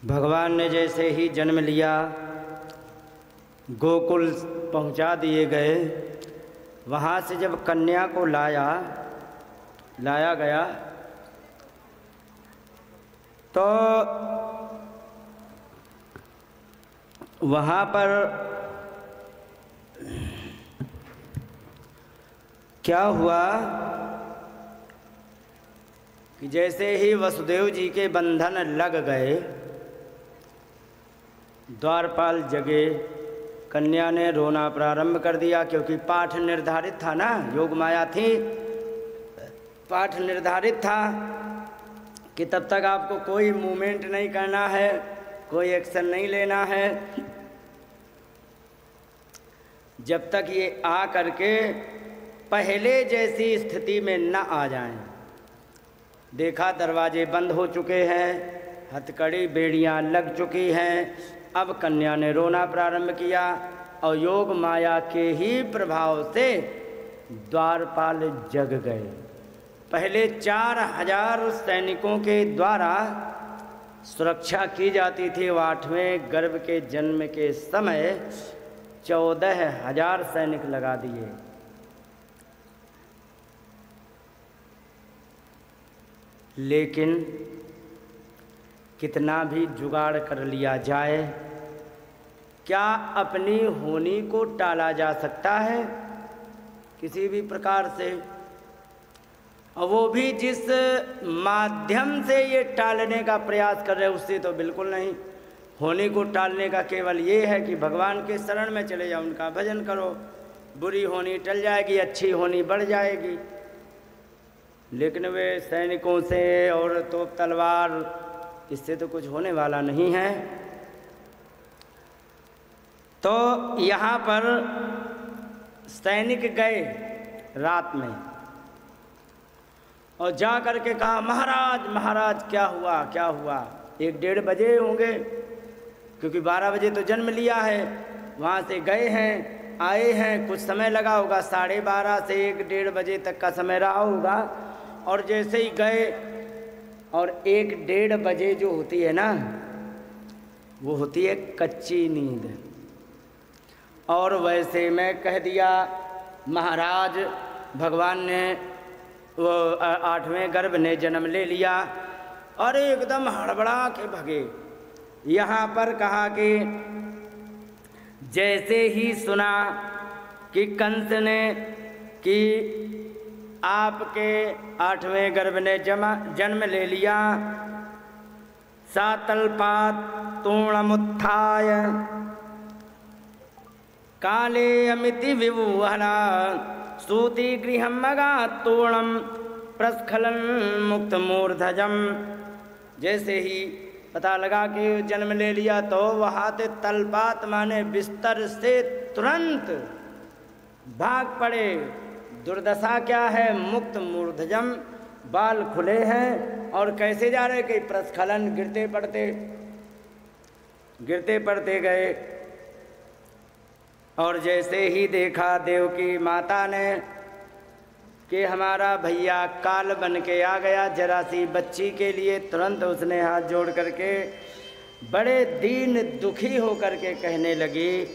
भगवान ने जैसे ही जन्म लिया, गोकुल पहुंचा दिए गए। वहाँ से जब कन्या को लाया गया तो वहाँ पर क्या हुआ कि जैसे ही वसुदेव जी के बंधन लग गए, द्वारपाल जगे, कन्या ने रोना प्रारंभ कर दिया, क्योंकि पाठ निर्धारित था ना, योग माया थी, पाठ निर्धारित था कि तब तक आपको कोई मूवमेंट नहीं करना है, कोई एक्शन नहीं लेना है, जब तक ये आ करके पहले जैसी स्थिति में न आ जाएं। देखा दरवाजे बंद हो चुके हैं, हथकड़ी बेड़ियां लग चुकी हैं। अब कन्या ने रोना प्रारंभ किया और योग माया के ही प्रभाव से द्वारपाल जग गए। पहले 4000 सैनिकों के द्वारा सुरक्षा की जाती थी। 8वें गर्भ के जन्म के समय 14,000 सैनिक लगा दिए। लेकिन कितना भी जुगाड़ कर लिया जाए, क्या अपनी होनी को टाला जा सकता है किसी भी प्रकार से? और वो भी जिस माध्यम से ये टालने का प्रयास कर रहे हैं उससे तो बिल्कुल नहीं। होनी को टालने का केवल ये है कि भगवान के शरण में चले जाओ, उनका भजन करो, बुरी होनी टल जाएगी, अच्छी होनी बढ़ जाएगी। लेकिन वे सैनिकों से और तोप तलवार, इससे तो कुछ होने वाला नहीं है। तो यहाँ पर सैनिक गए रात में और जा कर के कहा, महाराज महाराज क्या हुआ क्या हुआ? 1-1:30 बजे होंगे, क्योंकि 12 बजे तो जन्म लिया है। वहाँ से गए हैं, आए हैं, कुछ समय लगा होगा, 12:30 से 1-1:30 बजे तक का समय रहा होगा। और जैसे ही गए, और 1-1:30 बजे जो होती है ना, वो होती है कच्ची नींद। और वैसे मैं कह दिया, महाराज भगवान ने वो 8वें गर्भ ने जन्म ले लिया, और एकदम हड़बड़ा के भगे। यहाँ पर कहा कि जैसे ही सुना कि कंस ने कि आपके 8वें गर्भ ने जन्म ले लिया, सातलपात तूणमुत्थाय काले अमिति विवुहना सूति गृहम मगातूणम प्रस्खलन मुक्त मूर्धजम। जैसे ही पता लगा कि जन्म ले लिया तो वहाँ से तलपात माने बिस्तर से तुरंत भाग पड़े। दुर्दशा क्या है? मुक्त मूर्धजम, बाल खुले हैं। और कैसे जा रहे कि प्रस्खलन, गिरते पड़ते गए। और जैसे ही देखा देवकी माता ने कि हमारा भैया काल बन के आ गया जरा सी बच्ची के लिए, तुरंत उसने हाथ जोड़ करके बड़े दीन दुखी होकर के कहने लगी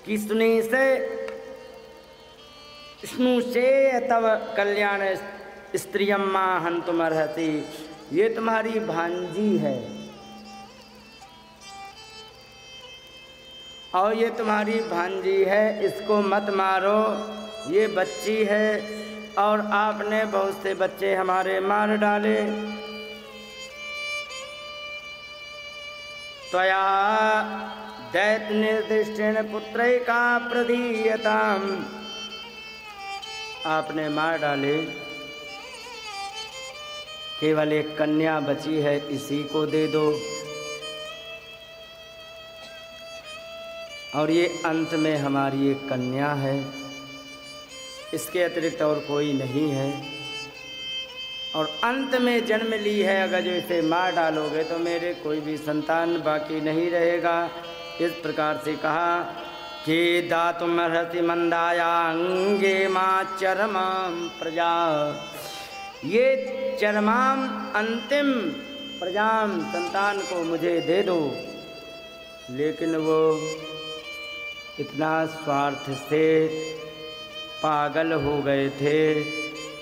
कि स्नु से तव कल्याण स्त्रियम माँ हंतुमर्हति। ये तुम्हारी भांजी है और ये तुम्हारी भांजी है, इसको मत मारो, ये बच्ची है और आपने बहुत से बच्चे हमारे मार डाले। त्वया दैत्य निर्दिष्टेन पुत्रैका प्रधीयताम, आपने मार डाले, केवल एक कन्या बची है, इसी को दे दो। और ये अंत में हमारी एक कन्या है, इसके अतिरिक्त और कोई नहीं है। और अंत में जन्म ली है, अगर जो इसे मार डालोगे तो मेरे कोई भी संतान बाकी नहीं रहेगा। इस प्रकार से कहा कि दातुमर्हति मंदायांगे माँ चरमाम प्रजा। ये चरमाम अंतिम प्रजाम संतान को मुझे दे दो। लेकिन वो इतना स्वार्थ से पागल हो गए थे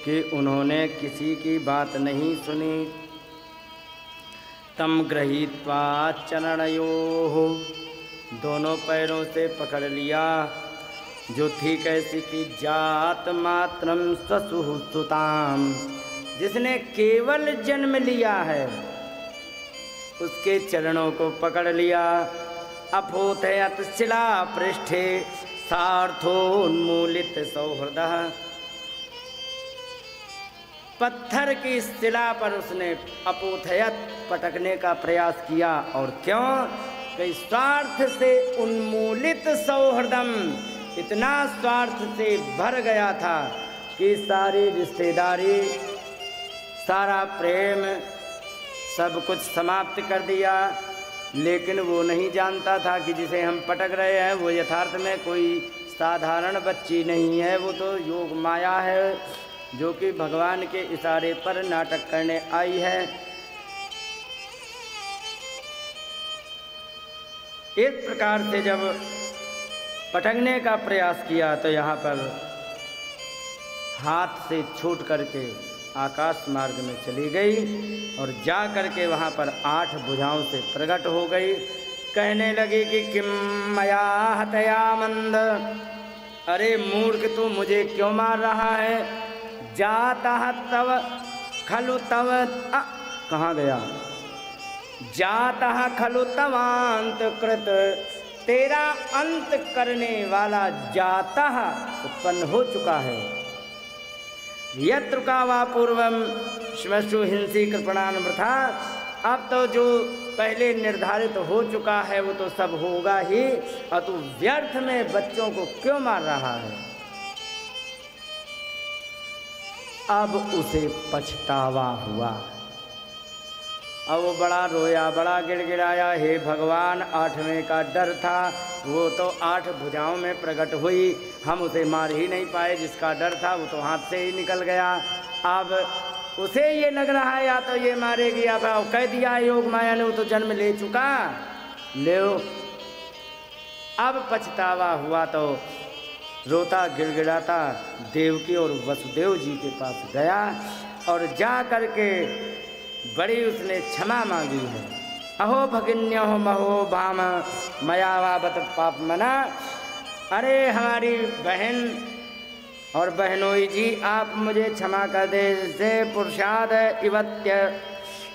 कि उन्होंने किसी की बात नहीं सुनी। तम गृहीत्वा चरणयोः, दोनों पैरों से पकड़ लिया, जो थी कैसी की जात मात्रम स्वसुः सुताम, जिसने केवल जन्म लिया है उसके चरणों को पकड़ लिया। अपोथयत शिला पृष्ठे सार्थोन्मूलित सौहृदः, पत्थर की शिला पर उसने अपोथयत पटकने का प्रयास किया। और क्यों? कई स्वार्थ से उन्मूलित सौहृदम, इतना स्वार्थ से भर गया था कि सारी रिश्तेदारी, सारा प्रेम, सब कुछ समाप्त कर दिया। लेकिन वो नहीं जानता था कि जिसे हम पटक रहे हैं वो यथार्थ में कोई साधारण बच्ची नहीं है, वो तो योग माया है जो कि भगवान के इशारे पर नाटक करने आई है। इस प्रकार से जब पटकने का प्रयास किया तो यहाँ पर हाथ से छूट करके आकाश मार्ग में चली गई और जा करके वहाँ पर 8 भुजाओं से प्रकट हो गई। कहने लगी कि किम मया हतया मंद, अरे मूर्ख तू मुझे क्यों मार रहा है? जाता तव खलु तव, कहाँ गया? जाता खलु तवांत कृत, तेरा अंत करने वाला जाता उत्पन्न हो चुका है। यत्र का वा पूर्वम श्मश्रु हिंसी कृपणान वृथा, अब तो जो पहले निर्धारित हो चुका है वो तो सब होगा ही, और तू व्यर्थ में बच्चों को क्यों मार रहा है? अब उसे पछतावा हुआ। अब वो बड़ा रोया, बड़ा गिड़गिड़ाया, हे भगवान 8वें का डर था, वो तो 8 भुजाओं में प्रकट हुई, हम उसे मार ही नहीं पाए, जिसका डर था वो तो हाथ से ही निकल गया। अब उसे ये लग रहा है या तो ये मारेगी या फिर कह दिया योग माया ने वो तो जन्म ले चुका, ले। अब पछतावा हुआ तो रोता गिड़गिड़ाता देवकी और वसुदेव जी के पास गया और जा करके बड़ी उसने क्षमा मांगी है। अहो भगिन्यो महो भाम मया वाबत पाप मना, अरे हमारी बहन और बहनोई जी आप मुझे क्षमा कर दे। से पुरुषाद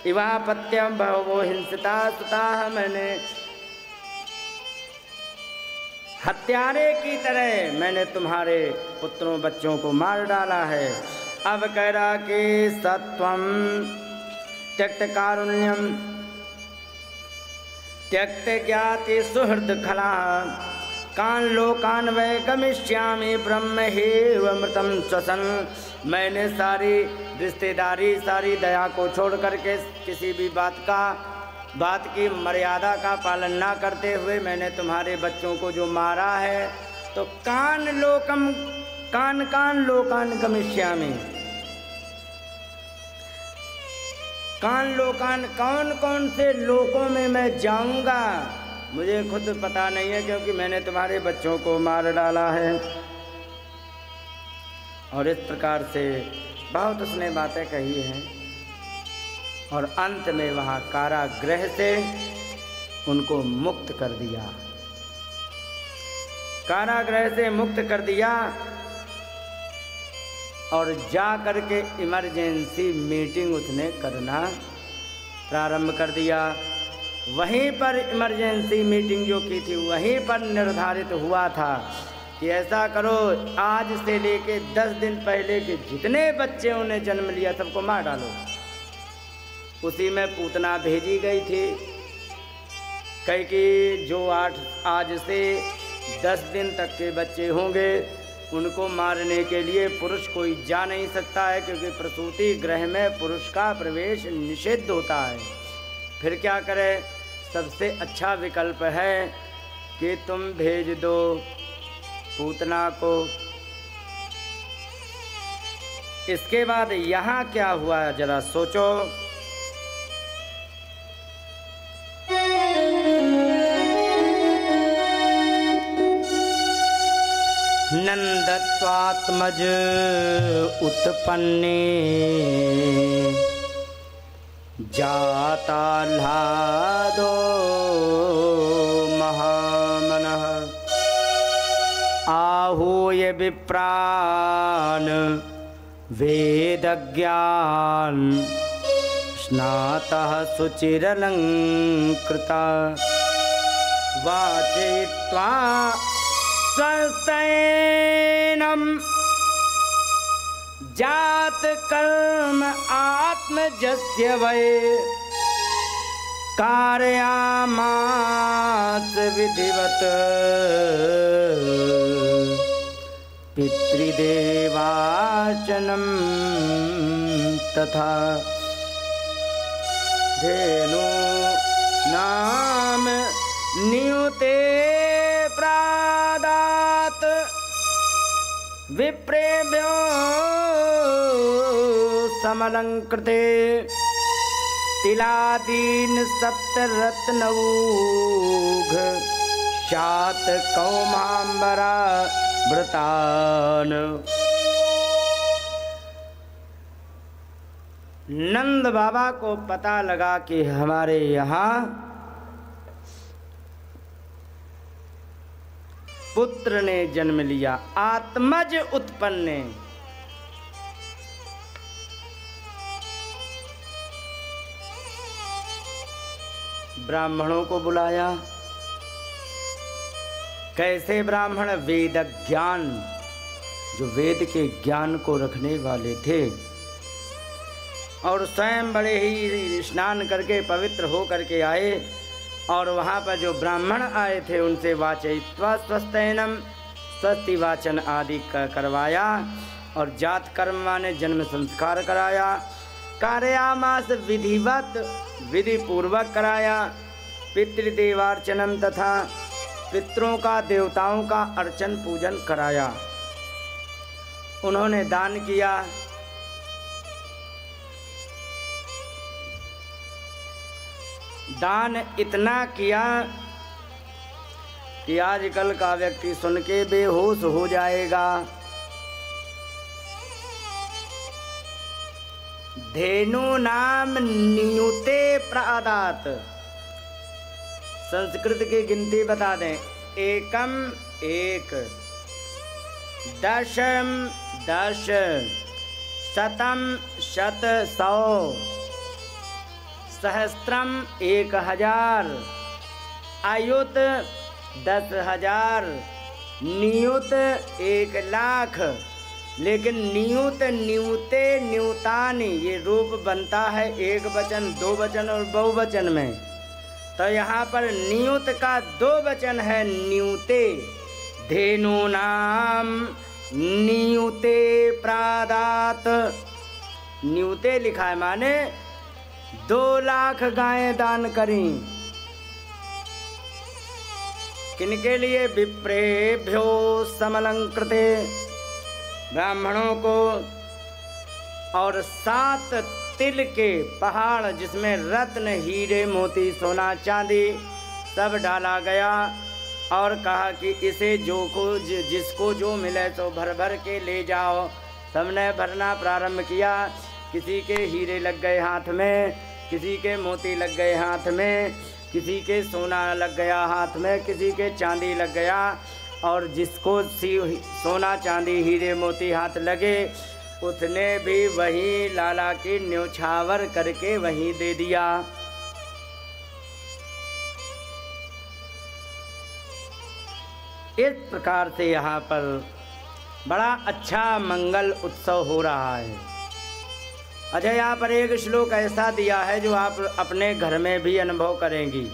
इवापत्यम बहवो हिंसिता सुता, मैंने हत्यारे की तरह मैंने तुम्हारे पुत्रों बच्चों को मार डाला है। अब कह रहा कि सत्वम त्यक्त कारुण्यम त्यक्त ज्ञाति सुहृद खला, कान लोकान वै गमिष्यामि ब्रह्म हेव मृतम श्वसन, मैंने सारी रिश्तेदारी, सारी दया को छोड़ करके किसी भी बात की मर्यादा का पालन ना करते हुए मैंने तुम्हारे बच्चों को जो मारा है, तो कान लोकान गमिष्यामि, कान लोकान कौन कौन से लोकों में मैं जाऊंगा मुझे खुद पता नहीं है, क्योंकि मैंने तुम्हारे बच्चों को मार डाला है। और इस प्रकार से बहुत उसने बातें कही हैं और अंत में वहाँ कारागृह से उनको मुक्त कर दिया, कारागृह से मुक्त कर दिया और जा कर के इमरजेंसी मीटिंग उसने करना प्रारंभ कर दिया। वहीं पर इमरजेंसी मीटिंग जो की थी वहीं पर निर्धारित हुआ था कि ऐसा करो, आज से लेके 10 दिन पहले के जितने बच्चे उन्हें जन्म लिया सबको मार डालो। उसी में पूतना भेजी गई थी, कहीं कि जो आज से 10 दिन तक के बच्चे होंगे उनको मारने के लिए पुरुष कोई जा नहीं सकता है, क्योंकि प्रसूति गृह में पुरुष का प्रवेश निषिद्ध होता है। फिर क्या करें? सबसे अच्छा विकल्प है कि तुम भेज दो पूतना को। इसके बाद यहाँ क्या हुआ जरा सोचो। त्वात्मज उत्पन्ने जाताह्लादो महामनः आहूय विप्रान् वेदज्ञान स्नातः शुचिरलंकृता वाचयित्वा स्वस्तेनं जात कर्म आत्मजस्य वै कारयामास विधिवत पितृदेवार्चनं तथा धेनु नाम नियुते प्रादात विप्रेभ्यो समलंकृते तिलादीन सप्तरत्नौघ शात कौमांबरा व्रतान। नंद बाबा को पता लगा कि हमारे यहाँ पुत्र ने जन्म लिया, आत्मज उत्पन्न। ब्राह्मणों को बुलाया। कैसे ब्राह्मण? वेद ज्ञान, जो वेद के ज्ञान को रखने वाले थे और स्वयं बड़े ही स्नान करके पवित्र हो करके आए। और वहाँ पर जो ब्राह्मण आए थे उनसे वाचयित्वा स्वस्तेनम स्वस्ति वाचन आदि करवाया और जात कर्म माने जन्म संस्कार कराया। कार्यामास विधिवत, विधि पूर्वक कराया। पितृदेवार्चनम तथा पितरों का देवताओं का अर्चन पूजन कराया। उन्होंने दान किया। दान इतना किया कि आजकल का व्यक्ति सुन के बेहोश हो जाएगा। धेनु नाम नियुते प्रादात। संस्कृत की गिनती बता दें। एकम एक, दशम दश, शतम शत सौ, सहस्त्रम 1000, आयुत 10,000, नियुत 1,00,000। लेकिन नियुत न्यूते न्यूतानि ये रूप बनता है एक वचन, दो वचन और बहुवचन में। तो यहाँ पर नियुत का दो वचन है न्यूते। धेनु नाम नियुते प्रादात। न्यूते लिखा है माने 2,00,000 गायें दान करी। किनके लिए? विप्रेभ्यो समलंकृते, ब्राह्मणों को। और 7 तिल के पहाड़ जिसमें रत्न हीरे मोती सोना चांदी सब डाला गया और कहा कि इसे जिसको जो मिले तो भर भर के ले जाओ। सबने भरना प्रारंभ किया। किसी के हीरे लग गए हाथ में, किसी के मोती लग गए हाथ में, किसी के सोना लग गया हाथ में, किसी के चांदी लग गया। और जिसको सोना चांदी हीरे मोती हाथ लगे उसने भी वही लाला की न्योछावर करके वहीं दे दिया। इस प्रकार से यहाँ पर बड़ा अच्छा मंगल उत्सव हो रहा है। अच्छा, यहाँ पर एक श्लोक ऐसा दिया है जो आप अपने घर में भी अनुभव करेंगी।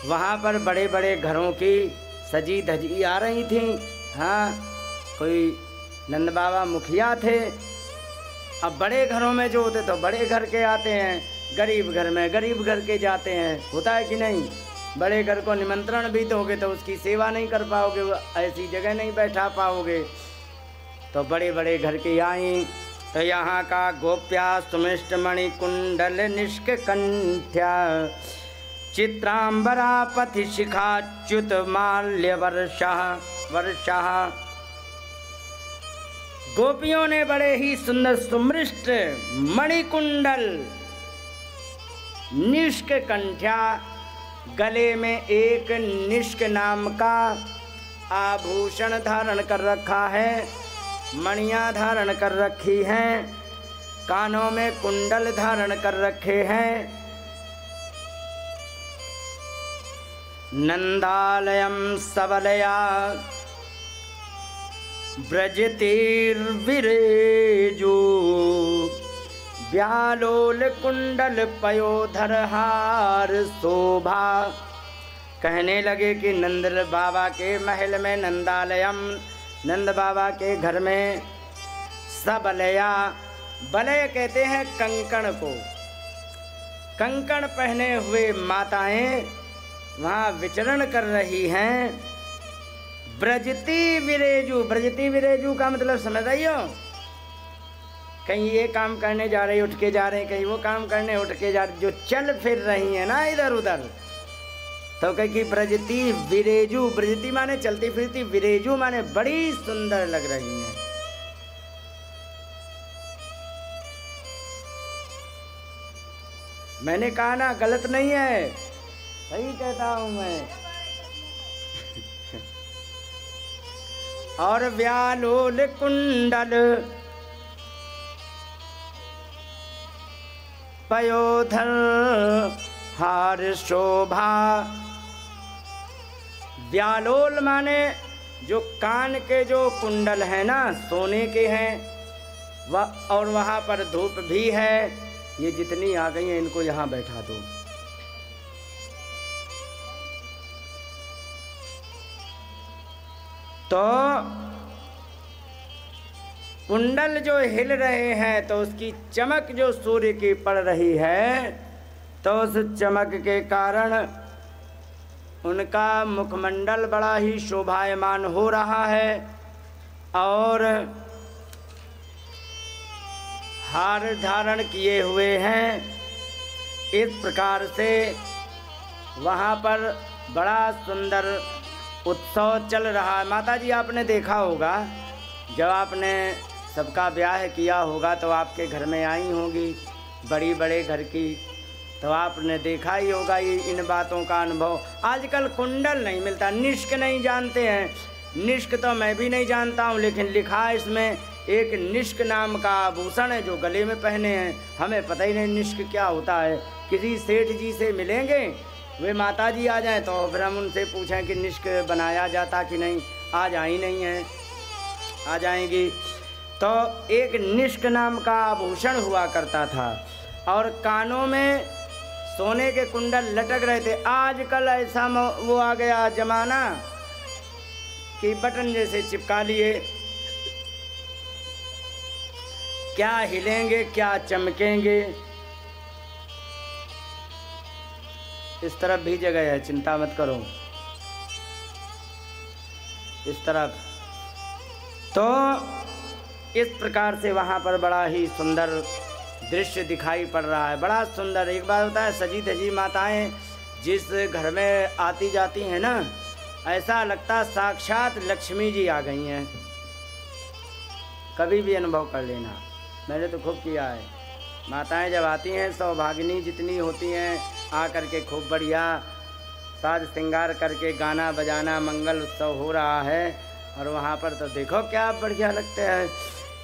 वहाँ पर बड़े बड़े घरों की सजी धजी आ रही थी। हाँ, कोई नंद बाबा मुखिया थे। अब बड़े घरों में जो होते तो बड़े घर के आते हैं, गरीब घर में गरीब घर के जाते हैं। होता है कि नहीं? बड़े घर को निमंत्रण भी दोगे तो उसकी सेवा नहीं कर पाओगे, वो ऐसी जगह नहीं बैठा पाओगे। तो बड़े बड़े घर की आई। तो यहाँ का गोप्या सुमिष्ट मणि कुंडल निष्क कंठ्या चित्रांबरा पथि शिखाच्युत माल्य वर्षा गोपियों ने बड़े ही सुंदर सुमृष्ट मणिकुंडल, निष्क कंठ्या, गले में एक निष्क नाम का आभूषण धारण कर रखा है, मणियां धारण कर रखी हैं, कानों में कुंडल धारण कर रखे हैं। नंदालयम सबलया ब्रजतीर्विरेजु, व्यालोल कुंडल पयोधर हार शोभा। कहने लगे कि नंद बाबा के महल में, नंदालयम नंद बाबा के घर में, सबलया, बलय कहते हैं कंकण को, कंकण पहने हुए माताएं वहाँ विचरण कर रही हैं। ब्रजती विरेजु, ब्रजती विरेजु का मतलब समझ रही हो? कहीं ये काम करने जा रही, उठ के जा रहे, कहीं वो काम करने उठ के जा रही, जो चल फिर रही है ना इधर उधर, तो कह कि ब्रजती विरेजु, ब्रजती माने चलती फिरती, विरेजु माने बड़ी सुंदर लग रही हैं। मैंने कहा ना गलत नहीं है, सही कहता हूं मैं। और व्यालोल कुंडल पयोधर हार शोभा। व्यालोल माने जो कान के जो कुंडल है ना, सोने के हैं, और वहाँ पर धूप भी है। ये जितनी आ गई हैं इनको यहाँ बैठा दो। तो कुंडल जो हिल रहे हैं तो उसकी चमक जो सूर्य की पड़ रही है, तो उस चमक के कारण उनका मुखमंडल बड़ा ही शोभायमान हो रहा है। और हार धारण किए हुए हैं। इस प्रकार से वहाँ पर बड़ा सुंदर उत्सव चल रहा है। माताजी आपने देखा होगा, जब आपने सबका ब्याह किया होगा तो आपके घर में आई होंगी, बड़ी बड़े घर की, तो आपने देखा ही होगा ये इन बातों का अनुभव। आजकल कुंडल नहीं मिलता, निष्क नहीं जानते हैं। निष्क तो मैं भी नहीं जानता हूँ, लेकिन लिखा है इसमें एक निष्क नाम का आभूषण है जो गले में पहने हैं। हमें पता ही नहीं निष्क क्या होता है। किसी सेठ जी से मिलेंगे, वे माताजी आ जाएं तो फिर हम उनसे पूछें कि निष्क बनाया जाता कि नहीं। आज आई नहीं है, आ जाएंगी। तो एक निष्क नाम का आभूषण हुआ करता था और कानों में सोने के कुंडल लटक रहे थे। आजकल ऐसा वो आ गया जमाना कि बटन जैसे चिपका लिए, क्या हिलेंगे क्या चमकेंगे। इस तरफ भी जगह है, चिंता मत करो, इस तरफ। तो इस प्रकार से वहाँ पर बड़ा ही सुंदर दृश्य दिखाई पड़ रहा है, बड़ा सुंदर। एक बार होता है सजी धजी माताएं जिस घर में आती जाती हैं ना, ऐसा लगता साक्षात लक्ष्मी जी आ गई हैं। कभी भी अनुभव कर लेना, मैंने तो खूब किया है। माताएं जब आती हैं, सौभागिनी जितनी होती हैं, आ करके खूब बढ़िया साज श्रृंगार करके गाना बजाना, मंगल उत्सव हो रहा है और वहाँ पर तो देखो क्या बढ़िया लगते हैं।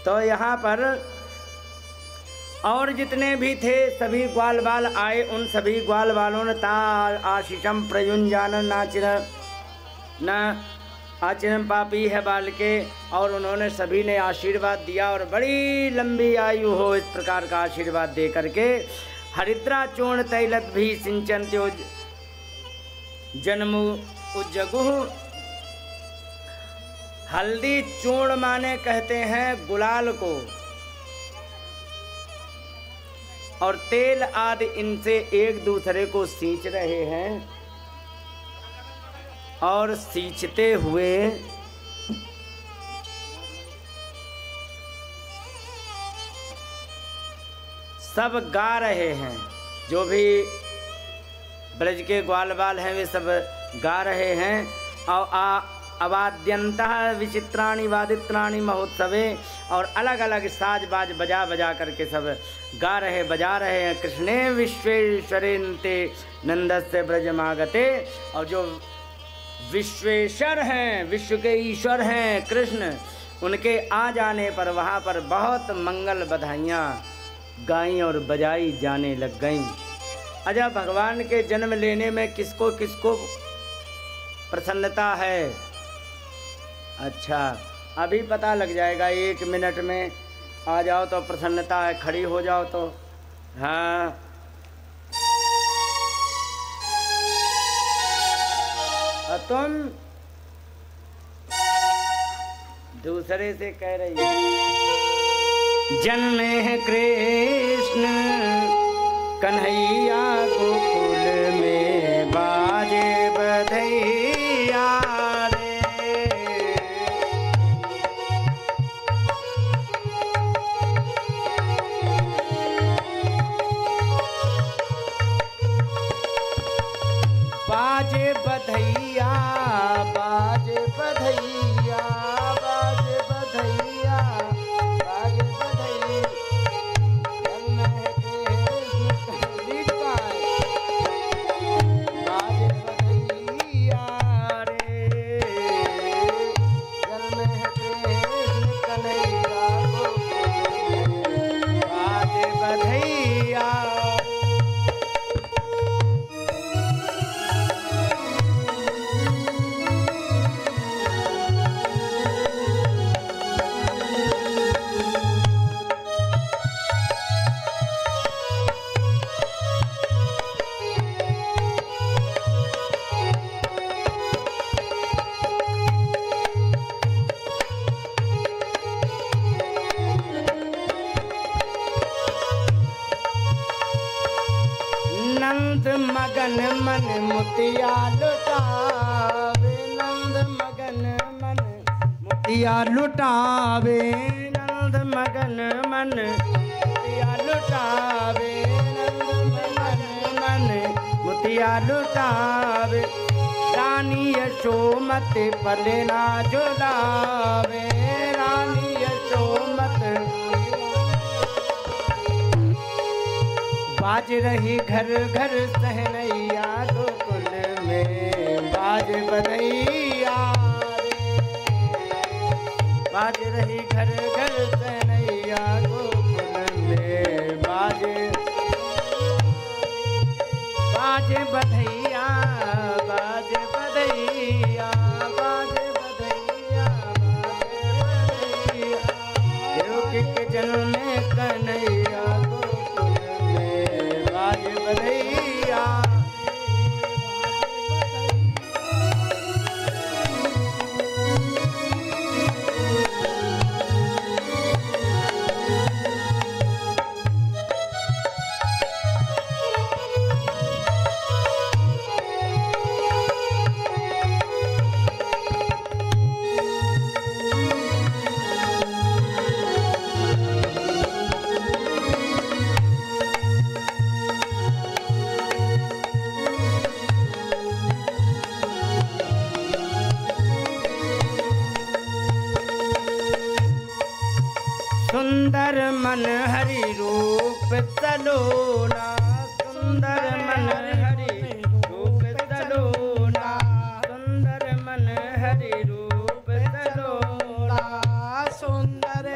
तो यहाँ पर और जितने भी थे सभी ग्वाल बाल आए। उन सभी ग्वाल बालों ने ता आशीषम प्रयुंजान नाचिर न आचरण पापी है बाल के, और उन्होंने सभी ने आशीर्वाद दिया और बड़ी लंबी आयु हो, इस प्रकार का आशीर्वाद दे करके हरिद्रा चूर्ण तैलत भी सिंचन्त्यो जन्म उज्जगुह। हल्दी चूर्ण माने कहते हैं गुलाल को, और तेल आदि इनसे एक दूसरे को सींच रहे हैं। और सींचते हुए सब गा रहे हैं। जो भी ब्रज के ग्वाल बाल हैं वे सब गा रहे हैं। और अवाद्यंतः विचित्राणि वादित्राणि महोत्सवे, और अलग अलग साज बाज बजा बजा करके सब गा रहे बजा रहे हैं। कृष्णे विश्वेश्वरेन्ते नंदस्य ब्रजमागते, और जो विश्वेश्वर हैं, विश्व के ईश्वर हैं कृष्ण, उनके आ जाने पर वहाँ पर बहुत मंगल बधाइयाँ गाई और बजाई जाने लग गईं। अच्छा, भगवान के जन्म लेने में किसको किसको प्रसन्नता है? अच्छा, अभी पता लग जाएगा, 1 मिनट में आ जाओ तो प्रसन्नता है, खड़ी हो जाओ तो। हाँ, और तुम दूसरे से कह रही हो। जन्मे है कृष्ण कन्हैया गोकुल में, बाजे बधैया रे। बाजे बधैया, बाजे बधैया, बाजे बधैया, बाजे बधैया। जन्म है कृष्ण बाजे बधैया रे। जन्म है कृष्ण कन्हैया गोकुल में, बाजे बधैया। नंद मगन मन मोतिया लुटावे, नंद मगन मन मोतिया लुटावे, नंद मगन मन मोतिया लुटावे, नंद मगन मन मोतिया लुटावे। रानी यशोमति पलना झुलावे, रानी यशोमति बाज रही घर घर सहनैया गोकुल में, बाज बधैया रे। बाज रही घर घर सहनैया गोकुल में, बाजे बाजे बधैया, बाजे बधैया, बाजे बधैया, बाजे बधैया। देवकी के जन्म में कन्हैया बाजे बधैया। सुंदर मन हरि रूप सलोना, सुंदर मन हरि रूप सलोना, सुंदर मन हरि रूप सलोना, सुंदर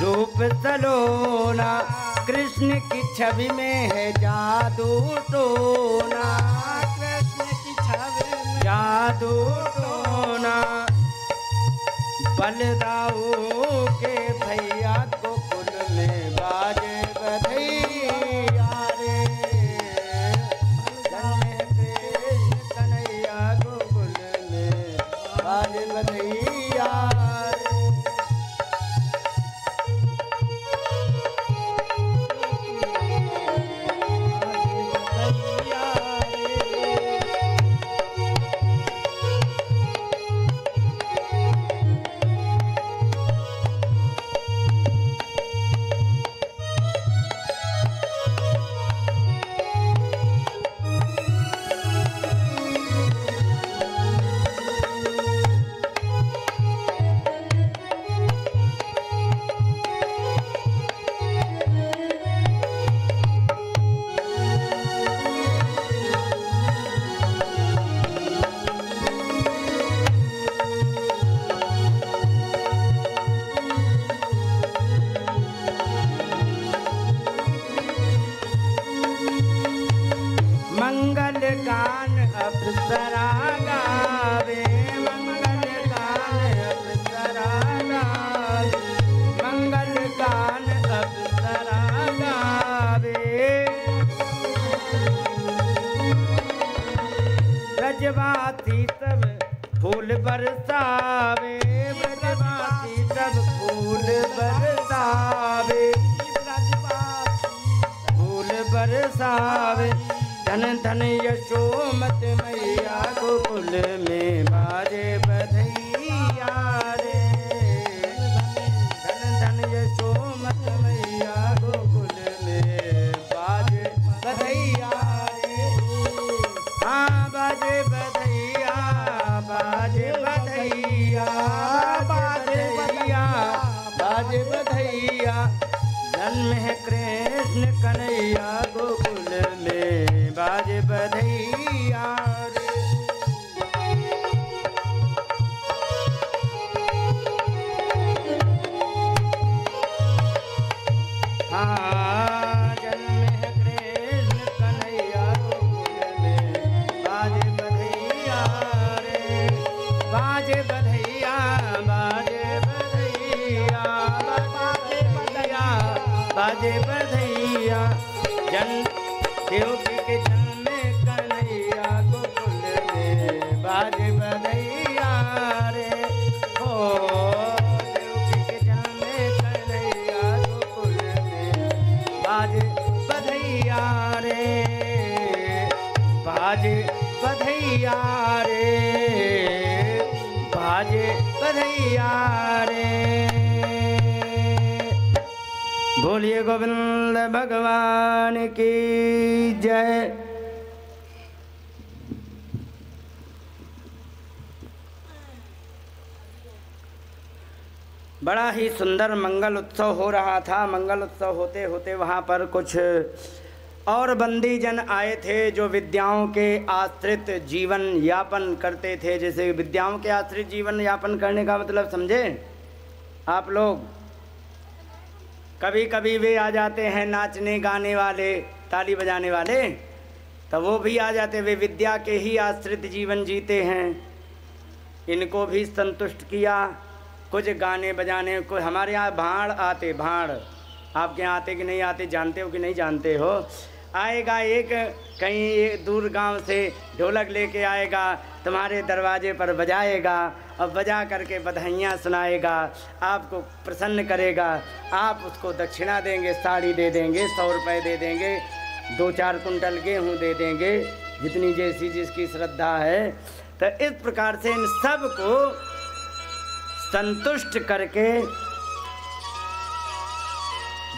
रूप सलोना। कृष्ण की छवि में है जादू टोना, कृष्ण की छवि में जादू टोना। बलदाऊ के भैया गोकुल में बाजे बधैया रे। कृष्ण कन्हैया गोकुल में बाजे बधैया रे। ब्रजवासी सब फूल बरसावे, ब्रजवासी सब फूल बरसावे, फूल बरसावे। धन धन यशोमत मैया गोकुल में बाजे बधैया रे, धन धन यशोमत मैया गोकुल में बाजे बधैया रे। हाँ बाजे बधैया, बाजे बधैया, बाजे बधैया, बाजे बधैया। जन्म है कृष्ण कन्हैया गोकुल में बाजे बधैया रे। हाँ जन्म है कृष्ण कन्हैया गोकुल में बाजे बधैया रे, बाजे बधैया, बाजे बधैया, बाजे बधैया, बाजे बधैया। जन देवकी के जन्म में कन्हैया गोकुल में बाजे बधैया रे। हो देवकी के जन्म में कन्हैया गोकुल में बाजे बधैया रे, बाजे बधैया रे, बाजे बधैया रे। बोलिए गोविंद भगवान की जय। बड़ा ही सुंदर मंगल उत्सव हो रहा था। मंगल उत्सव होते होते वहाँ पर कुछ और बंदी जन आए थे जो विद्याओं के आश्रित जीवन यापन करते थे। जैसे विद्याओं के आश्रित जीवन यापन करने का मतलब समझे आप लोग? कभी कभी वे आ जाते हैं नाचने गाने वाले, ताली बजाने वाले, तो वो भी आ जाते, वे विद्या के ही आश्रित जीवन जीते हैं। इनको भी संतुष्ट किया। कुछ गाने बजाने को हमारे यहाँ भाड़ आते, भाड़ आपके यहाँ आते कि नहीं आते, जानते हो कि नहीं जानते हो? आएगा एक कहीं दूर गांव से ढोलक लेके आएगा, तुम्हारे दरवाजे पर बजाएगा और बजा करके बधाइयाँ सुनाएगा, आपको प्रसन्न करेगा। आप उसको दक्षिणा देंगे, साड़ी दे देंगे, 100 रुपये दे देंगे, 2-4 कुंटल गेहूँ दे देंगे, जितनी जैसी जिसकी श्रद्धा है। तो इस प्रकार से इन सब को संतुष्ट करके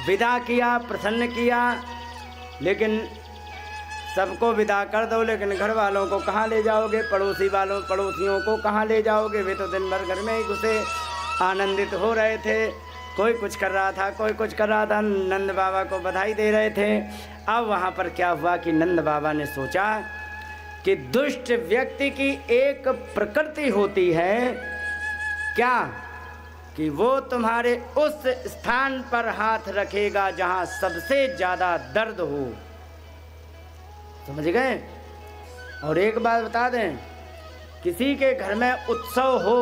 विदा किया, प्रसन्न किया। लेकिन सबको विदा कर दो, लेकिन घर वालों को कहाँ ले जाओगे? पड़ोसियों को कहाँ ले जाओगे? वे तो दिन भर घर में ही घुसे आनंदित हो रहे थे। कोई कुछ कर रहा था, कोई कुछ कर रहा था, नंद बाबा को बधाई दे रहे थे। अब वहाँ पर क्या हुआ कि नंद बाबा ने सोचा कि दुष्ट व्यक्ति की एक प्रकृति होती है क्या, कि वो तुम्हारे उस स्थान पर हाथ रखेगा जहाँ सबसे ज़्यादा दर्द हो। समझ गए? और एक बात बता दें, किसी के घर में उत्सव हो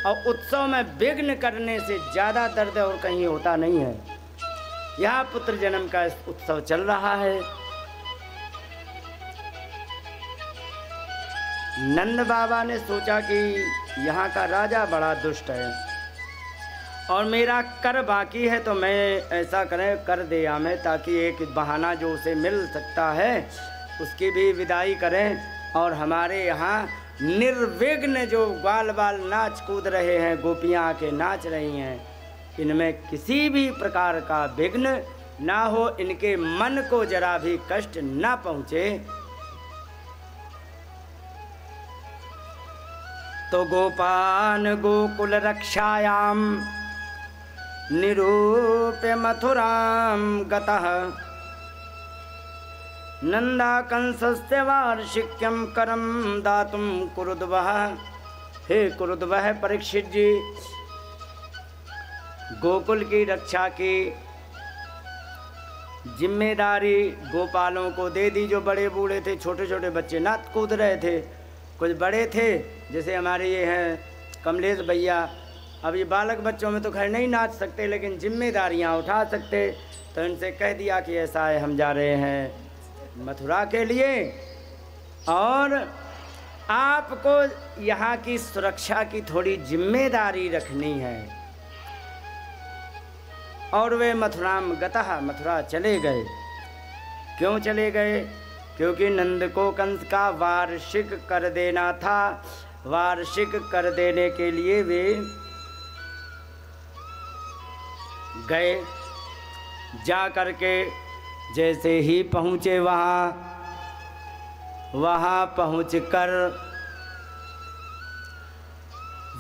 और उत्सव में विघ्न करने से ज़्यादा दर्द और कहीं होता नहीं है। यहाँ पुत्र जन्म का उत्सव चल रहा है। नंद बाबा ने सोचा कि यहाँ का राजा बड़ा दुष्ट है और मेरा कर बाकी है, तो मैं ऐसा करें कर दे हमें, ताकि एक बहाना जो उसे मिल सकता है उसकी भी विदाई करें। और हमारे यहाँ निर्विघ्न जो बाल बाल नाच कूद रहे हैं, गोपियाँ आके नाच रही हैं, इनमें किसी भी प्रकार का विघ्न ना हो, इनके मन को जरा भी कष्ट ना पहुँचे। तो गोपान गोकुल रक्षायाम निरूप्य मथुराम गतः नंदाकंसस्य वार्षिक्यम करम दातुम कुरुद्वः। हे कुरुद्वः परीक्षित जी, गोकुल की रक्षा की जिम्मेदारी गोपालों को दे दी। जो बड़े बूढ़े थे, छोटे छोटे बच्चे नाच कूद रहे थे, कुछ बड़े थे जैसे हमारे ये हैं कमलेश भैया। अब ये बालक बच्चों में तो खैर नहीं नाच सकते, लेकिन जिम्मेदारियां उठा सकते। तो इनसे कह दिया कि ऐसा है, हम जा रहे हैं मथुरा के लिए और आपको यहाँ की सुरक्षा की थोड़ी जिम्मेदारी रखनी है। और वे मथुराम गतः, मथुरा चले गए। क्यों चले गए? क्योंकि नंद को कंस का वार्षिक कर देना था। वार्षिक कर देने के लिए वे गए। जा करके जैसे ही पहुँचे वहाँ पहुँचकर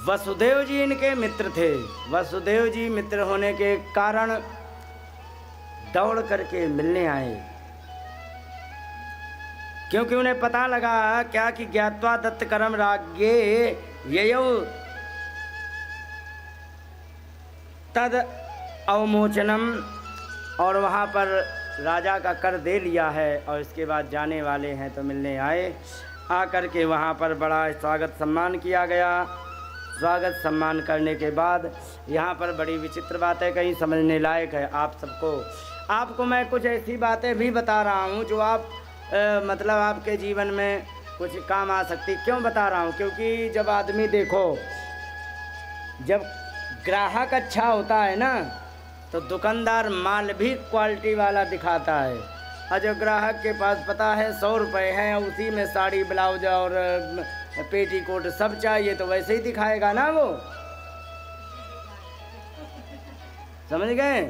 वसुदेव जी इनके मित्र थे। वसुदेव जी मित्र होने के कारण दौड़ करके मिलने आए, क्योंकि उन्हें पता लगा क्या कि ज्ञात्वा दत्त करम राज्ञे ययौ तद अवमोचनम, और वहाँ पर राजा का कर दे लिया है और इसके बाद जाने वाले हैं, तो मिलने आए। आकर के वहाँ पर बड़ा स्वागत सम्मान किया गया। स्वागत सम्मान करने के बाद यहाँ पर बड़ी विचित्र बातें कहीं समझने लायक है। आपको मैं कुछ ऐसी बातें भी बता रहा हूँ जो आप मतलब आपके जीवन में कुछ काम आ सकती। क्यों बता रहा हूँ? क्योंकि जब आदमी देखो, जब ग्राहक अच्छा होता है ना, तो दुकानदार माल भी क्वालिटी वाला दिखाता है। और जो ग्राहक के पास पता है 100 रुपये हैं, उसी में साड़ी ब्लाउज और पेटीकोट सब चाहिए, तो वैसे ही दिखाएगा ना वो। समझ गए?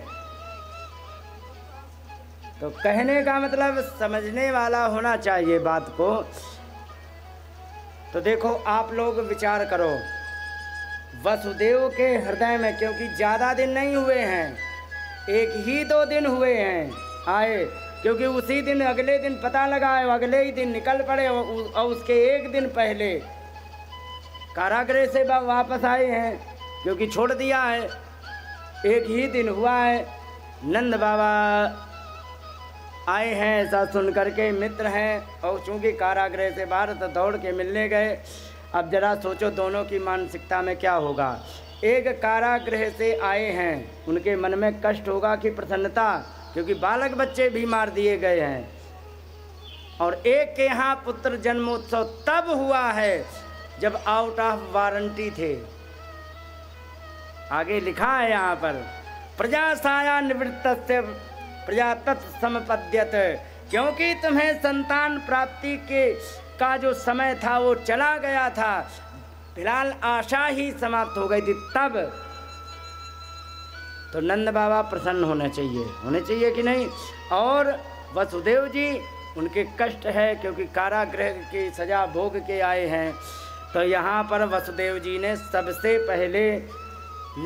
तो कहने का मतलब समझने वाला होना चाहिए बात को। तो देखो, आप लोग विचार करो, वसुदेव के हृदय में, क्योंकि ज़्यादा दिन नहीं हुए हैं, 1 ही 2 दिन हुए हैं आए, क्योंकि उसी दिन अगले दिन पता लगा है, अगले ही दिन निकल पड़े और उसके 1 दिन पहले कारागृह से वापस आए हैं, क्योंकि छोड़ दिया है। 1 ही दिन हुआ है। नंद बाबा आए हैं ऐसा सुन करके, मित्र हैं, और चूँकि कारागृह से बाहर तो दौड़ के मिलने गए। अब जरा सोचो दोनों की मानसिकता में क्या होगा। एक कारागृह से आए हैं, उनके मन में कष्ट होगा कि प्रसन्नता, क्योंकि बालक बच्चे भी मार दिए गए हैं। और एक के यहाँ पुत्र जन्मोत्सव तब हुआ है जब आउट ऑफ वारंटी थे। आगे लिखा है यहाँ पर, प्रजा साया निवृत्तस्य प्रजा तत्समपद्यत, क्योंकि तुम्हें संतान प्राप्ति का जो समय था वो चला गया था, फिलहाल आशा ही समाप्त हो गई थी तब। तो नंद बाबा प्रसन्न होने चाहिए कि नहीं। और वसुदेव जी, उनके कष्ट है क्योंकि कारागृह की सजा भोग के आए हैं। तो यहाँ पर वसुदेव जी ने सबसे पहले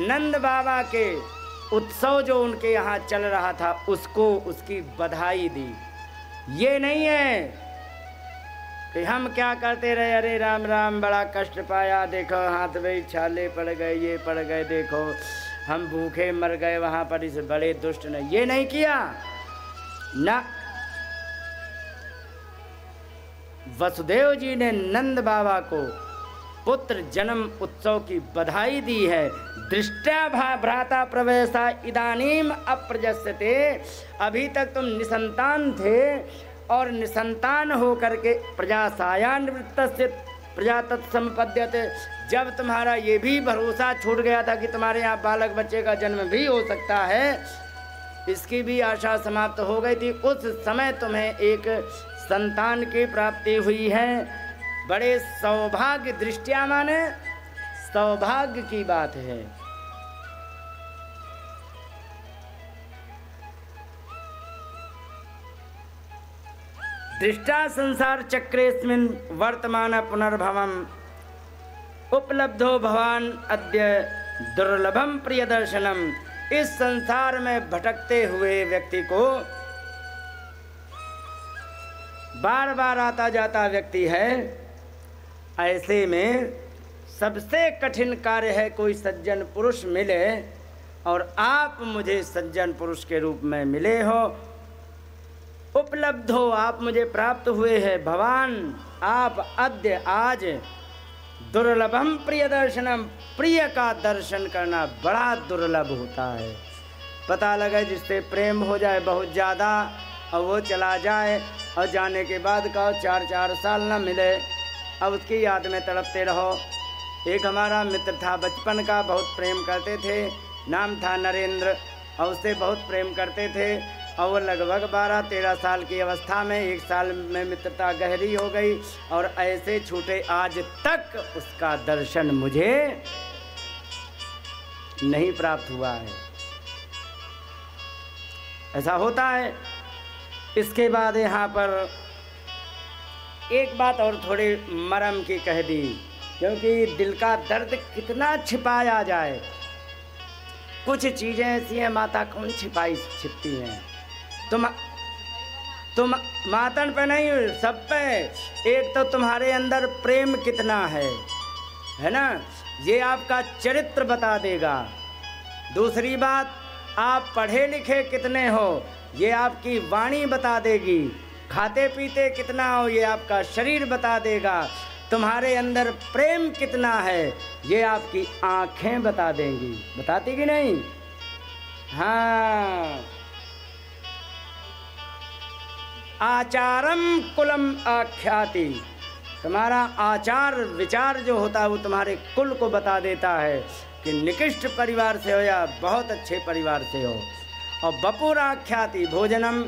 नंद बाबा के उत्सव जो उनके यहाँ चल रहा था उसकी बधाई दी। ये नहीं है कि हम क्या करते रहे, अरे राम राम बड़ा कष्ट पाया, देखो हाथ में छाले पड़ गए, ये पड़ गए, देखो हम भूखे मर गए वहाँ पर, इस बड़े दुष्ट ने। ये नहीं किया ना। वसुदेव जी ने नंद बाबा को पुत्र जन्म उत्सव की बधाई दी है। दृष्टया भ्राता प्रवेशा इदानीम अप्रजस्यते, अभी तक तुम निसंतान थे और निसंतान हो करके प्रजा साया निवृत्तस्य प्रजा तत्संपद्यते, जब तुम्हारा ये भी भरोसा छूट गया था कि तुम्हारे यहाँ बालक बच्चे का जन्म भी हो सकता है, इसकी भी आशा समाप्त हो गई थी, उस समय तुम्हें एक संतान की प्राप्ति हुई है। बड़े सौभाग्य, दृष्टिया माने सौभाग्य की बात है। दृष्टा संसार चक्रेस्मिन् वर्तमान पुनर्भवम् उपलब्धो भवान अद्य दुर्लभम प्रिय दर्शनम। इस संसार में भटकते हुए व्यक्ति को, बार बार आता जाता व्यक्ति है, ऐसे में सबसे कठिन कार्य है कोई सज्जन पुरुष मिले, और आप मुझे सज्जन पुरुष के रूप में मिले हो। उपलब्ध हो, आप मुझे प्राप्त हुए हैं। भवान, आप अद्य आज, दुर्लभम प्रिय दर्शनम, प्रिय का दर्शन करना बड़ा दुर्लभ होता है। पता लगे जिससे प्रेम हो जाए बहुत ज़्यादा और वो चला जाए, और जाने के बाद कहो 4-4 साल न मिले, अब उसकी याद में तड़पते रहो। एक हमारा मित्र था बचपन का, बहुत प्रेम करते थे, नाम था नरेंद्र, और उससे बहुत प्रेम करते थे। और वो लगभग 12-13 साल की अवस्था में 1 साल में मित्रता गहरी हो गई और ऐसे छूटे। आज तक उसका दर्शन मुझे नहीं प्राप्त हुआ है। ऐसा होता है। इसके बाद यहाँ पर एक बात और थोड़ी मरम की कह दी, क्योंकि दिल का दर्द कितना छिपाया जाए। कुछ चीज़ें ऐसी हैं माता कौन छिपती हैं। तुम मातन पे नहीं, सब पे। एक तो तुम्हारे अंदर प्रेम कितना है ना, ये आपका चरित्र बता देगा। दूसरी बात, आप पढ़े लिखे कितने हो, ये आपकी वाणी बता देगी। खाते पीते कितना हो, ये आपका शरीर बता देगा। तुम्हारे अंदर प्रेम कितना है, ये आपकी आँखें बता देंगी। बताती कि नहीं? हाँ। आचारम कुलम आख्याति, तुम्हारा आचार विचार जो होता है वो तुम्हारे कुल को बता देता है कि निकृष्ट परिवार से हो या बहुत अच्छे परिवार से हो। और बपुर आख्याति भोजनम,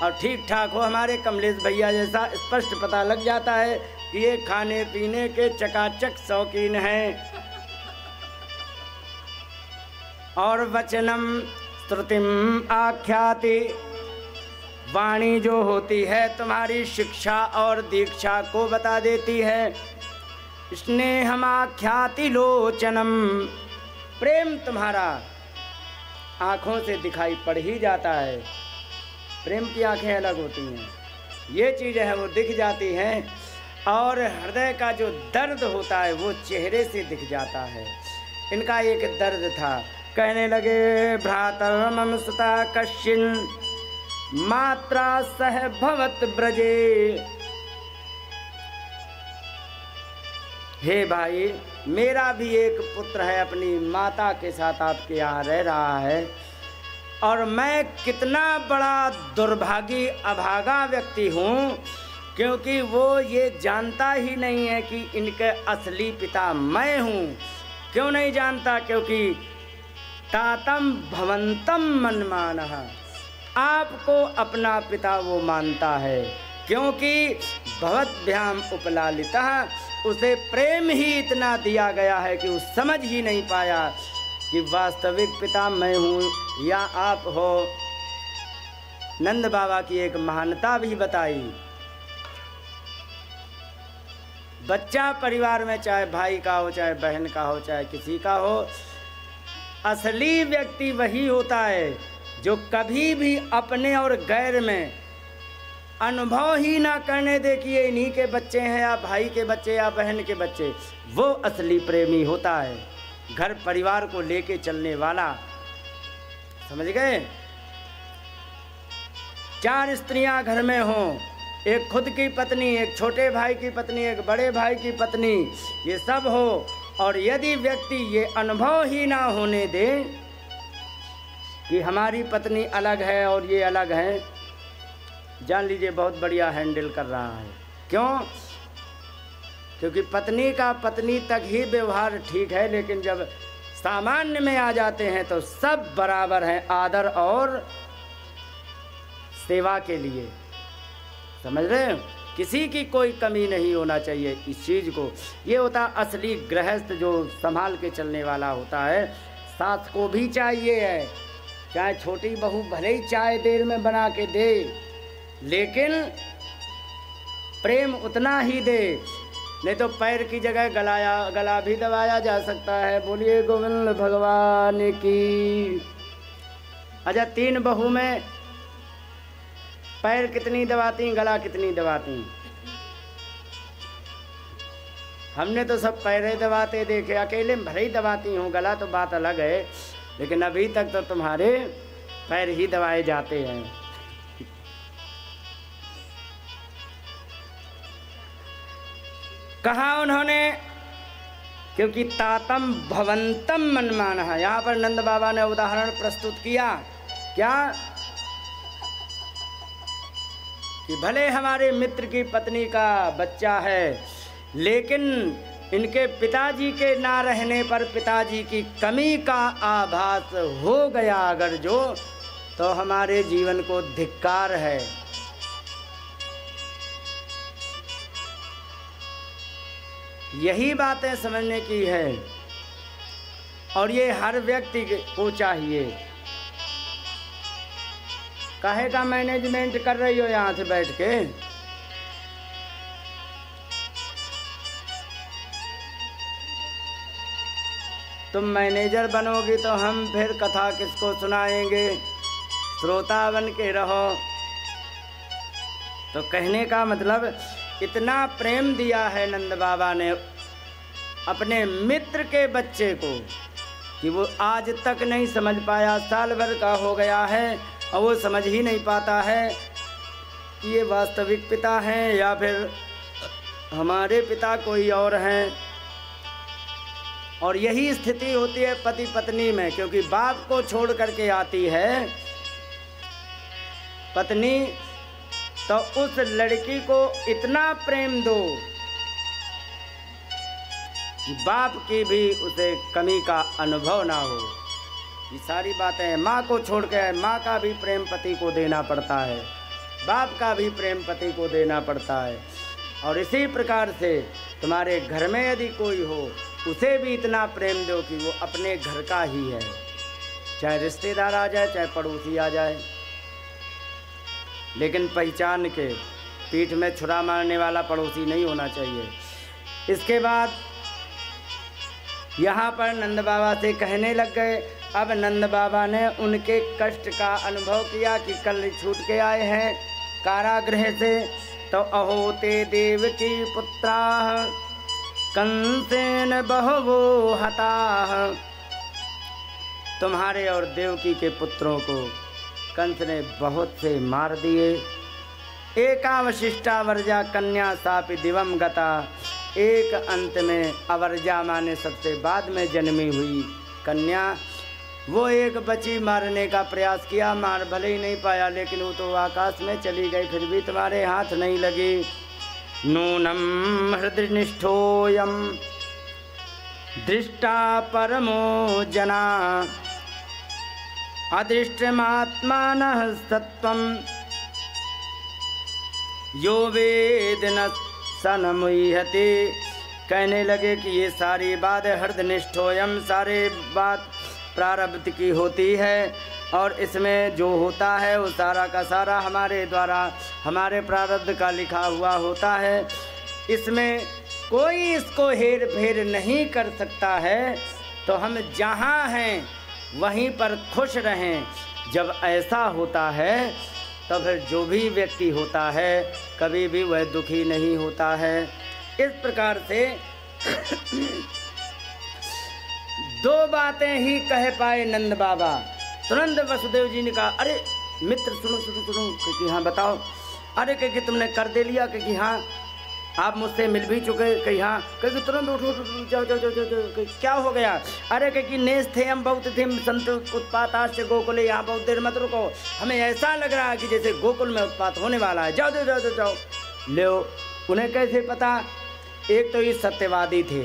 और ठीक ठाक हो। हमारे कमलेश भैया जैसा स्पष्ट पता लग जाता है कि ये खाने पीने के चकाचक शौकीन हैं। और वचनम श्रुतिम आख्याति, वाणी जो होती है तुम्हारी शिक्षा और दीक्षा को बता देती है। स्नेहम आख्याति लोचनम, प्रेम तुम्हारा आँखों से दिखाई पड़ ही जाता है। प्रेम की आँखें अलग होती हैं, ये चीज़ें हैं वो दिख जाती हैं। और हृदय का जो दर्द होता है वो चेहरे से दिख जाता है। इनका एक दर्द था। कहने लगे भ्रातर मम सुता कश्चिन मात्रा सह भवत ब्रजे। हे भाई, मेरा भी एक पुत्र है, अपनी माता के साथ आपके यहाँ रह रहा है, और मैं कितना बड़ा दुर्भागी अभागा व्यक्ति हूँ, क्योंकि वो ये जानता ही नहीं है कि इनके असली पिता मैं हूँ। क्यों नहीं जानता? क्योंकि तातम भवंतम मनमानः, आपको अपना पिता वो मानता है, क्योंकि भवद्भ्याम उपलालितः, उसे प्रेम ही इतना दिया गया है कि वो समझ ही नहीं पाया कि वास्तविक पिता मैं हूँ या आप हो। नंद बाबा की एक महानता भी बताई। बच्चा परिवार में चाहे भाई का हो, चाहे बहन का हो, चाहे किसी का हो, असली व्यक्ति वही होता है जो कभी भी अपने और गैर में अनुभव ही ना करने दे कि ये इन्हीं के बच्चे हैं या भाई के बच्चे या बहन के बच्चे। वो असली प्रेमी होता है, घर परिवार को लेके चलने वाला। समझ गए? 4 स्त्रियां घर में हों, एक खुद की पत्नी, एक छोटे भाई की पत्नी, एक बड़े भाई की पत्नी, ये सब हो, और यदि व्यक्ति ये अनुभव ही ना होने दे कि हमारी पत्नी अलग है और ये अलग है, जान लीजिए बहुत बढ़िया हैंडल कर रहा है। क्यों? क्योंकि पत्नी का पत्नी तक ही व्यवहार ठीक है, लेकिन जब सामान्य में आ जाते हैं तो सब बराबर हैं आदर और सेवा के लिए। समझ रहे हैं? किसी की कोई कमी नहीं होना चाहिए इस चीज़ को। ये होता असली गृहस्थ जो संभाल के चलने वाला होता है। सास को भी चाहिए है, चाहे छोटी बहू भले ही चाय देर में बना के दे, लेकिन प्रेम उतना ही दे, नहीं तो पैर की जगह गला भी दबाया जा सकता है। बोलिए गोविंद भगवान की। अच्छा, 3 बहू में पैर कितनी दबाती, गला कितनी दबाती? हमने तो सब पैर दबाते देखे, अकेले भले ही दबाती हूँ, गला तो बात अलग है, लेकिन अभी तक तो तुम्हारे पैर ही दबाए जाते हैं। कहा उन्होंने, क्योंकि तातम भवंतम मनमानः। यहाँ पर नंद बाबा ने उदाहरण प्रस्तुत किया। क्या? कि भले हमारे मित्र की पत्नी का बच्चा है, लेकिन इनके पिताजी के ना रहने पर पिताजी की कमी का आभास हो गया अगर जो, तो हमारे जीवन को धिक्कार है। यही बातें समझने की है और ये हर व्यक्ति को चाहिए। काहे का मैनेजमेंट कर रही हो यहाँ से बैठ के? तुम मैनेजर बनोगी तो हम फिर कथा किसको सुनाएंगे? श्रोता बन के रहो। तो कहने का मतलब इतना प्रेम दिया है नंद बाबा ने अपने मित्र के बच्चे को कि वो आज तक नहीं समझ पाया। साल भर का हो गया है और वो समझ ही नहीं पाता है कि ये वास्तविक पिता हैं या फिर हमारे पिता कोई और हैं। और यही स्थिति होती है पति पत्नी में, क्योंकि बाप को छोड़ करके आती है पत्नी, तो उस लड़की को इतना प्रेम दो कि बाप की भी उसे कमी का अनुभव ना हो। ये सारी बातें माँ को छोड़ के, माँ का भी प्रेम पति को देना पड़ता है, बाप का भी प्रेम पति को देना पड़ता है। और इसी प्रकार से तुम्हारे घर में यदि कोई हो, उसे भी इतना प्रेम दो कि वो अपने घर का ही है, चाहे रिश्तेदार आ जाए चाहे पड़ोसी आ जाए। लेकिन पहचान के, पीठ में छुरा मारने वाला पड़ोसी नहीं होना चाहिए। इसके बाद यहाँ पर नंद बाबा से कहने लग गए। अब नंद बाबा ने उनके कष्ट का अनुभव किया कि कल छूट के आए हैं कारागृह से। तो अहो ते देवकी पुत्राः कंसेन बहवो हताः, तुम्हारे और देवकी के पुत्रों को कंस ने बहुत से मार दिए। एकावशिष्टा वर्जा कन्या सापि दिवम गता, एक अंत में अवर्जा माने सबसे बाद में जन्मी हुई कन्या, वो एक बची। मारने का प्रयास किया, मार भले ही नहीं पाया, लेकिन वो तो आकाश में चली गई, फिर भी तुम्हारे हाथ नहीं लगी। नूनम हृदयनिष्ठोयम दृष्टा परमो जना, अदृष्टमात्मानः सत्वं यो वेद न सनमुह्यते। कहने लगे कि ये सारी बात हृदयनिष्ठोयम, सारे बात प्रारब्ध की होती है और इसमें जो होता है वो सारा का सारा हमारे द्वारा, हमारे प्रारब्ध का लिखा हुआ होता है। इसमें कोई इसको हेर फेर नहीं कर सकता है। तो हम जहाँ हैं वहीं पर खुश रहें। जब ऐसा होता है तो फिर जो भी व्यक्ति होता है कभी भी वह दुखी नहीं होता है। इस प्रकार से दो बातें ही कह पाए नंद बाबा। तुरंत वसुदेव जी ने कहा, अरे मित्र सुनो सुनो सुनो, कि हाँ बताओ। अरे कि तुमने कर दे लिया, कि हाँ आप मुझसे मिल भी चुके, कि हाँ, कि तुरंत उठो जाओ जाओ जाओ जाओ, क्या हो गया? अरे कि नेस थे हम बहुत थे संत उत्पाताश्च गोकुले, यहाँ बहुत देर मत रुको, हमें ऐसा लग रहा है कि जैसे गोकुल में उत्पात होने वाला है, जाओ जाओ जाओ जाओ जाओ। लो, उन्हें कैसे पता? एक तो ये सत्यवादी थे,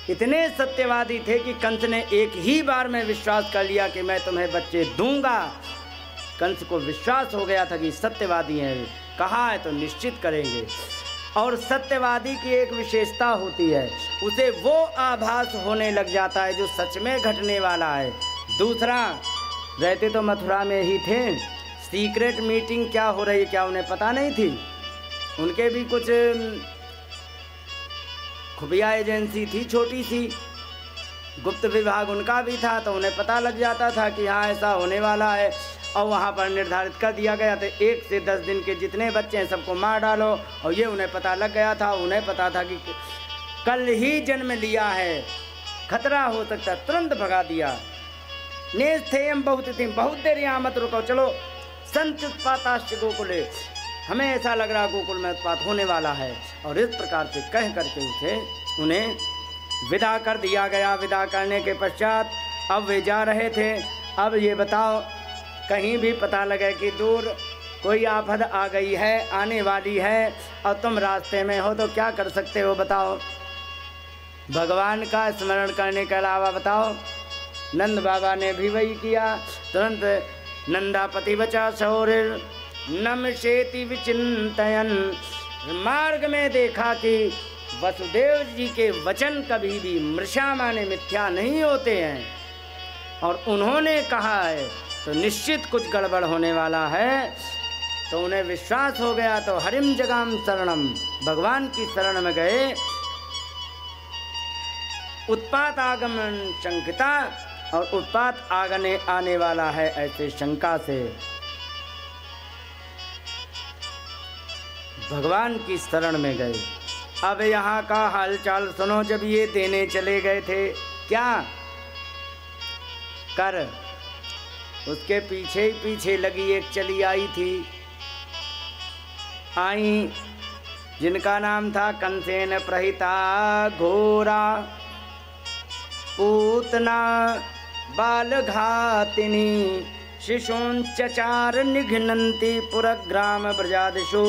इतने सत्यवादी थे कि कंस ने एक ही बार में विश्वास कर लिया कि मैं तुम्हें बच्चे दूंगा। कंस को विश्वास हो गया था कि सत्यवादी हैं, कहा है तो निश्चित करेंगे। और सत्यवादी की एक विशेषता होती है, उसे वो आभास होने लग जाता है जो सच में घटने वाला है। दूसरा, रहते तो मथुरा में ही थे, सीक्रेट मीटिंग क्या हो रही है क्या उन्हें पता नहीं थी। उनके भी कुछ खुफिया एजेंसी थी, छोटी सी गुप्त विभाग उनका भी था, तो उन्हें पता लग जाता था कि हाँ ऐसा होने वाला है। और वहाँ पर निर्धारित कर दिया गया था 1 से 10 दिन के जितने बच्चे हैं सबको मार डालो। और ये उन्हें पता लग गया था, उन्हें पता था कि कल ही जन्म लिया है, खतरा हो सकता, तुरंत भगा दिया। नेस थे हम बहुत थे, बहुत देर यहाँ मत रुको, चलो संत उत्पाताश्च गोकुले, हमें ऐसा लग रहा गोकुल में उत्पात होने वाला है। और इस प्रकार से कह करके उन्हें विदा कर दिया गया। विदा करने के पश्चात अब वे जा रहे थे। अब ये बताओ, कहीं भी पता लगे कि दूर कोई आफत आ गई है, आने वाली है और तुम रास्ते में हो तो क्या कर सकते हो बताओ? भगवान का स्मरण करने के अलावा बताओ। नंद बाबा ने भी वही किया। तुरंत नंदापति बचा शौर्य नमशेति विचिंतयन। मार्ग में देखा कि वसुदेव जी के वचन कभी भी मृषा माने मिथ्या नहीं होते हैं और उन्होंने कहा है तो निश्चित कुछ गड़बड़ होने वाला है। तो उन्हें विश्वास हो गया तो हरिम जगाम शरणम, भगवान की शरण में गए। उत्पात आगमन शंकिता, और उत्पात आने वाला है ऐसे शंका से भगवान की शरण में गए। अब यहाँ का हालचाल सुनो। जब ये देने चले गए थे क्या कर, उसके पीछे ही पीछे लगी एक चली आई थी, आई जिनका नाम था कंसेन प्रहिता घोरा पूतना बालघातिनी शिशूंचचार निघ्नन्ति पुरग्राम ब्रजादिषु।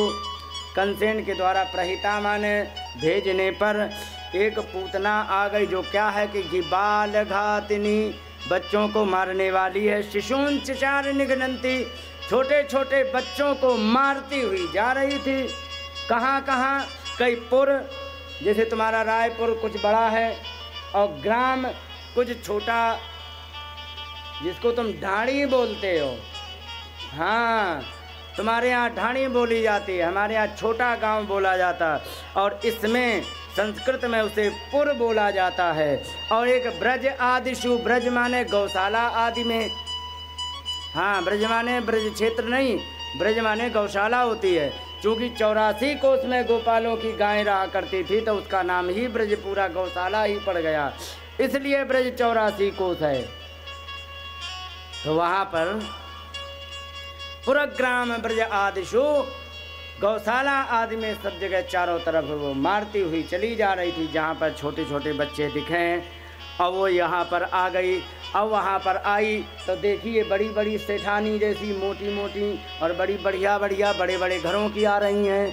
कंसेन के द्वारा प्रहिता माने भेजने पर एक पूतना आ गई जो क्या है कि बालघातिनी, बच्चों को मारने वाली है। शिशूंचचार निघ्नन्ति, छोटे छोटे बच्चों को मारती हुई जा रही थी। कहाँ कहाँ? कई पुर, जैसे तुम्हारा रायपुर कुछ बड़ा है और ग्राम कुछ छोटा, जिसको तुम ढाणी बोलते हो। हाँ, तुम्हारे यहाँ ढाणी बोली जाती है, हमारे यहाँ छोटा गांव बोला जाता, और इसमें संस्कृत में उसे पुर बोला जाता है। और एक ब्रज आदिशु, ब्रज माने गौशाला आदि में, हाँ ब्रज माने ब्रज क्षेत्र नहीं, ब्रज माने गौशाला होती है। चूँकि 84 कोस में गोपालों की गायें रहा करती थी तो उसका नाम ही ब्रज पूरा गौशाला ही पड़ गया, इसलिए ब्रज 84 कोस है। तो वहाँ पर पुरग्राम ब्रज आदिशु, गौशाला आदि में सब जगह चारों तरफ वो मारती हुई चली जा रही थी। जहाँ पर छोटे छोटे बच्चे दिखे और वो यहाँ पर आ गई। अब वहाँ पर आई तो देखिए बड़ी बड़ी सेठानी जैसी मोटी मोटी और बड़ी बढ़िया बढ़िया बड़े बड़े घरों की आ रही हैं।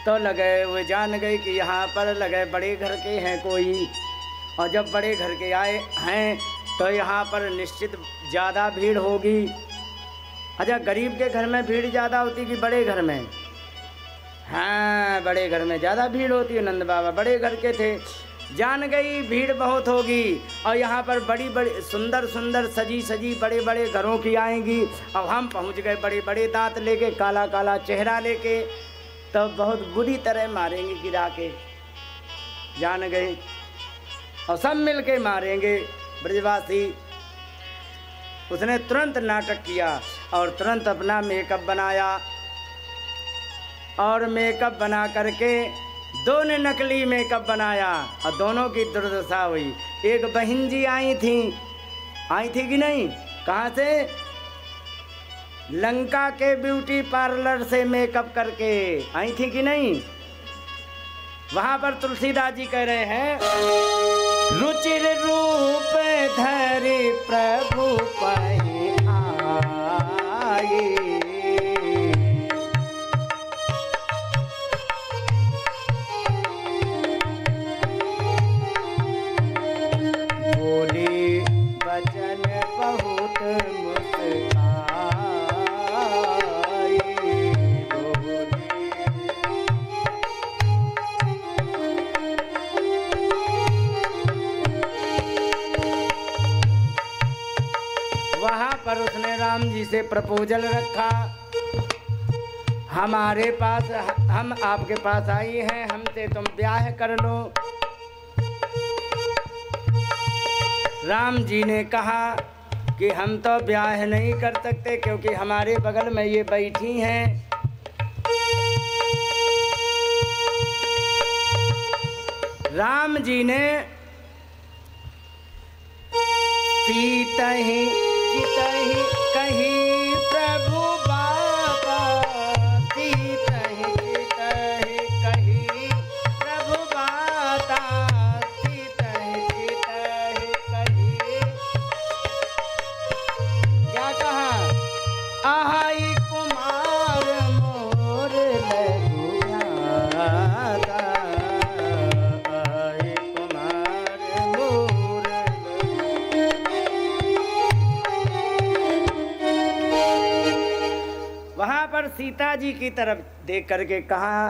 तो लगे वो जान गई कि यहाँ पर लगे बड़े घर के हैं कोई, और जब बड़े घर के आए हैं तो यहाँ पर निश्चित ज़्यादा भीड़ होगी। अच्छा, गरीब के घर में भीड़ ज़्यादा होती कि बड़े घर में? हाँ, बड़े घर में ज़्यादा भीड़ होती है। नंद बाबा बड़े घर के थे, जान गई भीड़ बहुत होगी और यहाँ पर बड़ी बड़ी सुंदर सुंदर सजी सजी बड़े बड़े घरों की आएंगी। अब हम पहुँच गए बड़े बड़े दांत लेके, काला काला चेहरा लेके, तो बहुत बुरी तरह मारेंगे गिरा के, जान गए, और सब मिल के मारेंगे ब्रजवासी। उसने तुरंत नाटक किया और तुरंत अपना मेकअप बनाया, और मेकअप बना करके दो ने नकली मेकअप बनाया और दोनों की दुर्दशा हुई। एक बहन जी आई थी कि नहीं? कहाँ से? लंका के ब्यूटी पार्लर से मेकअप करके आई थी कि नहीं? वहाँ पर तुलसीदास जी कह रहे हैं, रुचिर रूप धरि प्रभु पहि आए, बोले वचन बहुत मुस्काए, वहाँ पर उसने राम जी से प्रपोजल रखा, हमारे पास, हम आपके पास आई हैं, हमसे तुम ब्याह कर लो। राम जी ने कहा कि हम तो ब्याह नहीं कर सकते क्योंकि हमारे बगल में ये बैठी हैं। राम जी ने सीतहि चितहि कही प्रभु बाबा, सीतहि चितहि कही प्रभु बाता, सीतहि चितहि कही, क्या कहा? आहाई कुमार सीता जी की तरफ देख करके कहा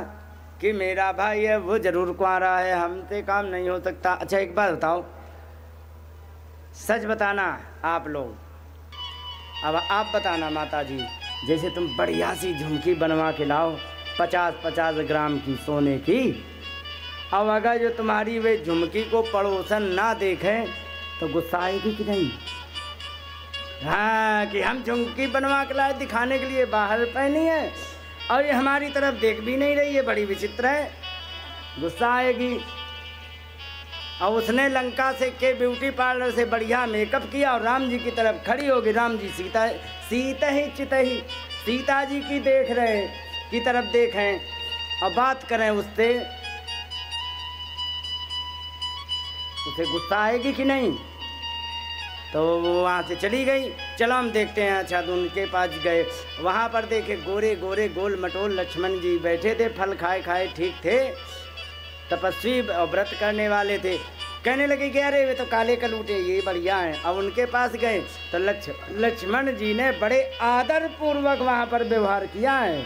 कि मेरा भाई है वो जरूर कुंवारा है, हमसे काम नहीं हो सकता। अच्छा एक बात बताओ, सच बताना आप लोग, अब आप बताना माता जी, जैसे तुम बढ़िया सी झुमकी बनवा के लाओ 50-50 ग्राम की सोने की, अब अगर जो तुम्हारी वे झुमकी को पड़ोसन ना देखे तो गुस्सा आएगी कि नहीं? हाँ, कि हम झुमकी बनवा के लाए दिखाने के लिए बाहर पहनी है और ये हमारी तरफ देख भी नहीं रही है, बड़ी विचित्र है, गुस्सा आएगी। और उसने लंका से के ब्यूटी पार्लर से बढ़िया मेकअप किया और राम जी की तरफ खड़ी होगी। राम जी सीता ही सीता जी की देख रहे की तरफ देखें और बात करें उससे, उसे गुस्सा आएगी कि नहीं? तो वो वहाँ से चली गई। चलो हम देखते हैं। अच्छा तो उनके पास गए, वहाँ पर देखे गोरे गोरे गोल मटोल लक्ष्मण जी बैठे थे, फल खाए खाए ठीक थे, तपस्वी और व्रत करने वाले थे। कहने लगे कि अरे वे तो काले कलूटे, ये बढ़िया हैं। अब उनके पास गए तो लक्ष्मण जी ने बड़े आदर पूर्वक वहाँ पर व्यवहार किया है।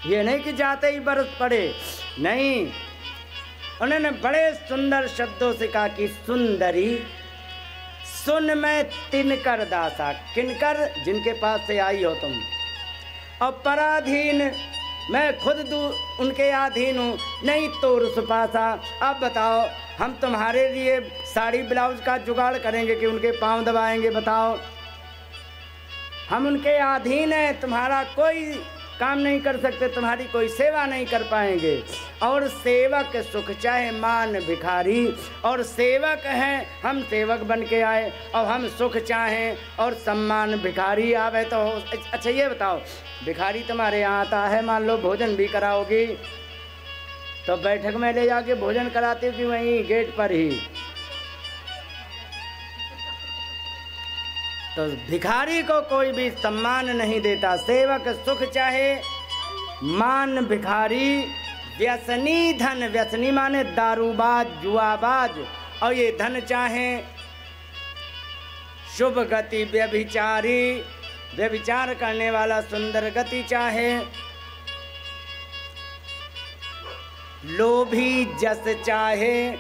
ये नहीं कि जाते ही बरस पड़े, नहीं, उन्होंने बड़े सुंदर शब्दों से कहा कि सुंदरी सुन मैं तिनकर दासा, किनकर, जिनके पास से आई हो तुम, और पराधीन मैं खुद उनके अधीन हूँ, नहीं तो रुसपासा। अब बताओ हम तुम्हारे लिए साड़ी ब्लाउज का जुगाड़ करेंगे कि उनके पांव दबाएंगे? बताओ, हम उनके अधीन हैं, तुम्हारा कोई काम नहीं कर सकते, तुम्हारी कोई सेवा नहीं कर पाएंगे। और सेवक सुख चाहे मान भिखारी, और सेवक हैं हम, सेवक बन के आए और हम सुख चाहें और सम्मान भिखारी आवे तो। अच्छा ये बताओ, भिखारी तुम्हारे यहाँ आता है, मान लो भोजन भी कराओगी तो बैठक में ले जाके भोजन कराते हो कि वहीं गेट पर ही? तो भिखारी को कोई भी सम्मान नहीं देता। सेवक सुख चाहे मान भिखारी, व्यसनी धन, व्यसनी माने दारूबाज जुआबाज, और ये धन चाहे शुभ गति व्यभिचारी, व्यभिचार करने वाला सुंदर गति चाहे, लोभी जस चाहे,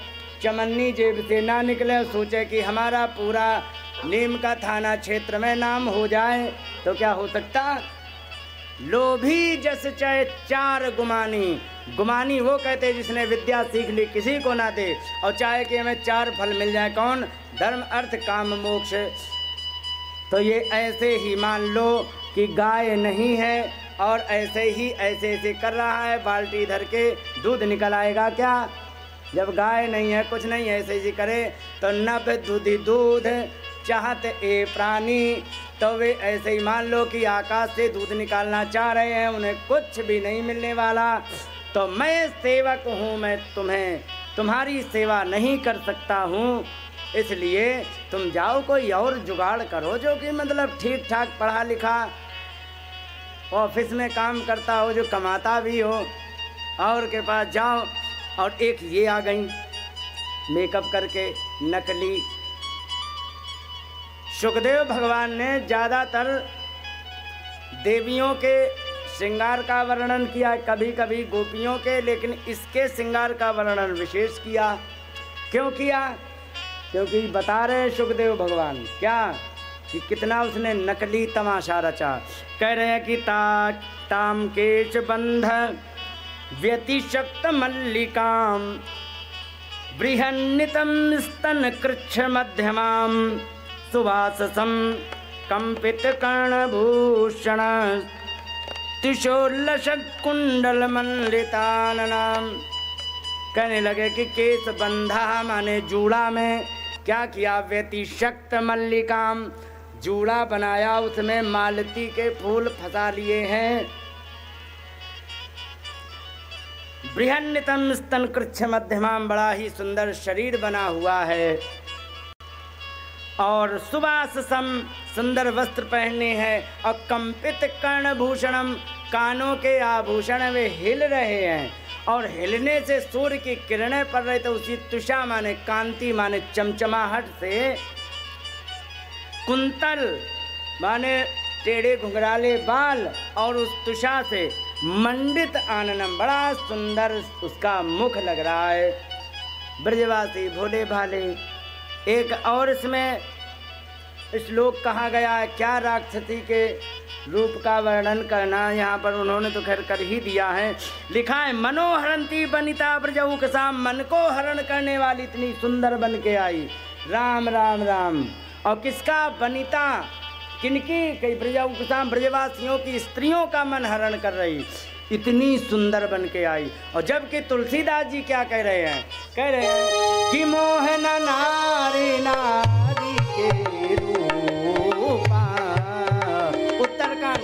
चमन्नी जेब से ना निकले, सोचे कि हमारा पूरा नीम का थाना क्षेत्र में नाम हो जाए तो क्या हो सकता। लोभी जस चाहे चार गुमानी, गुमानी वो कहते जिसने विद्या सीख ली किसी को ना दे, और चाहे कि हमें चार फल मिल जाए, कौन? धर्म अर्थ काम मोक्ष। तो ये ऐसे ही मान लो कि गाय नहीं है और ऐसे ही ऐसे कर रहा है, बाल्टी धर के दूध निकल आएगा क्या? जब गाय नहीं है, कुछ नहीं, ऐसे ही करे तो नभ दूधी दूध चाहत ए प्राणी। तो वे ऐसे ही मान लो कि आकाश से दूध निकालना चाह रहे हैं, उन्हें कुछ भी नहीं मिलने वाला। तो मैं सेवक हूँ, मैं तुम्हारी सेवा नहीं कर सकता हूँ, इसलिए तुम जाओ कोई और जुगाड़ करो जो कि मतलब ठीक ठाक पढ़ा लिखा ऑफिस में काम करता हो, जो कमाता भी हो, और के पास जाओ। और एक ये आ गई मेकअप करके नकली। सुखदेव भगवान ने ज़्यादातर देवियों के श्रृंगार का वर्णन किया, कभी कभी गोपियों के, लेकिन इसके श्रृंगार का वर्णन विशेष किया। क्यों किया? क्योंकि बता रहे सुखदेव भगवान क्या कि कितना उसने नकली तमाशा रचा। कह रहे हैं कि ताम केश बंध व्यतिशक्त मल्लिकाम, बृहन्नितम स्तन कृच्छ मध्यमाम, सुवाससम कंपित कर्णभूषण, त्रिशूलशत कुंडल मंडिताननाम। कहने लगे कि केस बंधा माने जूड़ा में क्या किया? व्यतिशक्त मल्लिकाम, जूड़ा बनाया, उसमें मालती के फूल फंसा लिए हैं। बृहन्नितम स्तन कृच्छ मध्यमाम, बड़ा ही सुंदर शरीर बना हुआ है, और सुवाससम, सुंदर वस्त्र पहने हैं, और कंपित कर्णभूषणम, कानों के आभूषण वे हिल रहे हैं, और हिलने से सूर्य की किरणें पड़ रही, तो उसी तुषा माने कांति माने चमचमाहट से, कुंतल माने टेढ़े घुंघराले बाल और उस तुषा से मंडित आननम, बड़ा सुंदर उसका मुख लग रहा है। ब्रजवासी भोले भाले। एक और इसमें श्लोक कहा गया है, क्या राक्षसी के रूप का वर्णन करना, यहाँ पर उन्होंने तो खैर कर ही दिया है। लिखा है, मनोहरंती बनिता ब्रजऊ कसा, मन को हरण करने वाली इतनी सुंदर बन के आई। राम राम राम। और किसका बनिता, किनकी, कई ब्रजऊ कसा, ब्रजवासियों की स्त्रियों का मन हरण कर रही, इतनी सुंदर बन के आई। और जबकि तुलसीदास जी क्या कह रहे हैं, कह रहे हैं कि मोहन नारी नारी के रूपा, उत्तरकांड,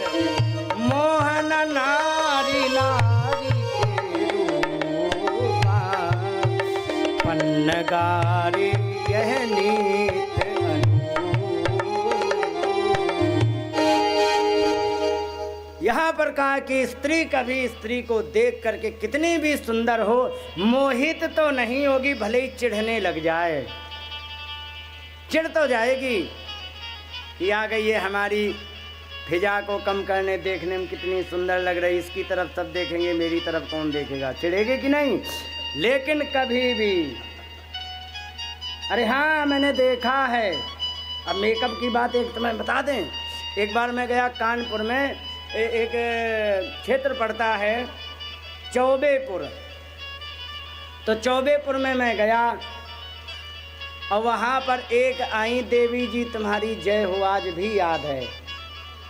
मोहन नारी नारी के रूपा, पन्नगारी यह नीत यहाँ पर कहा कि स्त्री कभी स्त्री को देख करके कितनी भी सुंदर हो, मोहित तो नहीं होगी, भले ही चिढ़ने लग जाए, चिढ़ तो जाएगी कि आ गई ये हमारी फिजा को कम करने, देखने में कितनी सुंदर लग रही, इसकी तरफ सब देखेंगे, मेरी तरफ कौन देखेगा, चिढ़ेगी कि नहीं। लेकिन कभी भी, अरे हाँ मैंने देखा है। अब मेकअप की बात एक तुम्हें बता दें, एक बार मैं गया कानपुर में, एक क्षेत्र पड़ता है चौबेपुर, तो चौबेपुर में मैं गया और वहाँ पर एक आई देवी जी, तुम्हारी जय हो, आज भी याद है।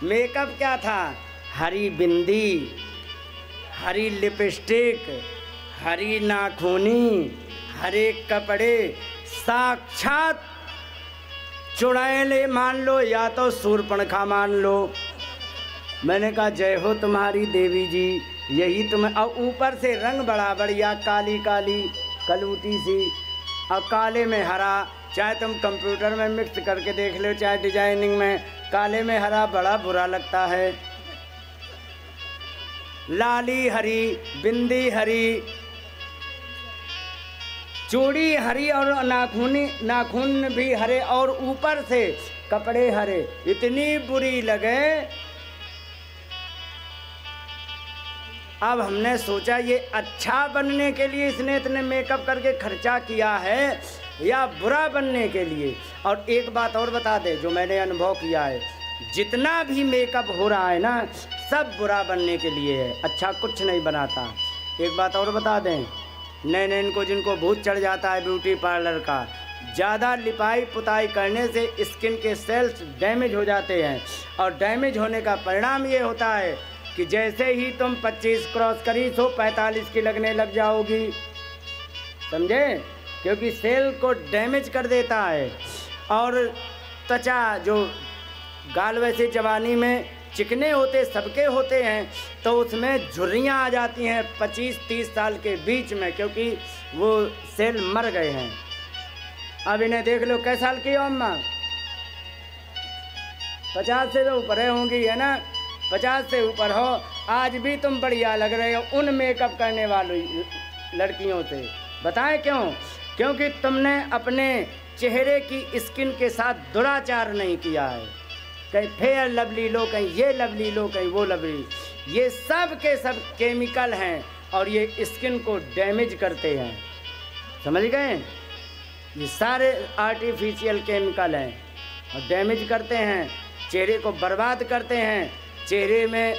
मेकअप क्या था, हरी बिंदी, हरी लिपस्टिक, हरी नाखूनी, हरे कपड़े, साक्षात चुड़ैल मान लो या तो शूर्पणखा मान लो। मैंने कहा जय हो तुम्हारी देवी जी, यही तुम्हें। और ऊपर से रंग बड़ा बढ़िया, काली काली कलूटी सी और काले में हरा, चाहे तुम कंप्यूटर में मिक्स करके देख लो, चाहे डिजाइनिंग में, काले में हरा बड़ा बुरा लगता है। लाली हरी, बिंदी हरी, चूड़ी हरी और नाखून भी हरे और ऊपर से कपड़े हरे, इतनी बुरी लगे। अब हमने सोचा ये अच्छा बनने के लिए इसने इतने मेकअप करके खर्चा किया है या बुरा बनने के लिए। और एक बात और बता दे जो मैंने अनुभव किया है, जितना भी मेकअप हो रहा है ना, सब बुरा बनने के लिए है, अच्छा कुछ नहीं बनाता। एक बात और बता दें, नए इनको जिनको भूत चढ़ जाता है ब्यूटी पार्लर का, ज़्यादा लिपाई पुताई करने से स्किन के सेल्स डैमेज हो जाते हैं और डैमेज होने का परिणाम ये होता है कि जैसे ही तुम 25 क्रॉस करी तो 45 की लगने लग जाओगी, समझे, क्योंकि सेल को डैमेज कर देता है। और त्वचा जो गाल वैसे जवानी में चिकने होते सबके होते हैं, तो उसमें झुर्रियाँ आ जाती हैं 25-30 साल के बीच में, क्योंकि वो सेल मर गए हैं। अब इन्हें देख लो, कै साल की हो अम्मा, 50 से तो ऊपर होंगी, है ना, 50 से ऊपर हो, आज भी तुम बढ़िया लग रहे हो उन मेकअप करने वाली लड़कियों से। बताएं क्यों? क्योंकि तुमने अपने चेहरे की स्किन के साथ दुराचार नहीं किया है। कहीं फेयर लवली लो, कहीं ये लवली लो, कहीं वो लवली, ये सब के सब केमिकल हैं और ये स्किन को डैमेज करते हैं, समझ गए? ये सारे आर्टिफिशियल केमिकल हैं और डैमेज करते हैं, चेहरे को बर्बाद करते हैं, चेहरे में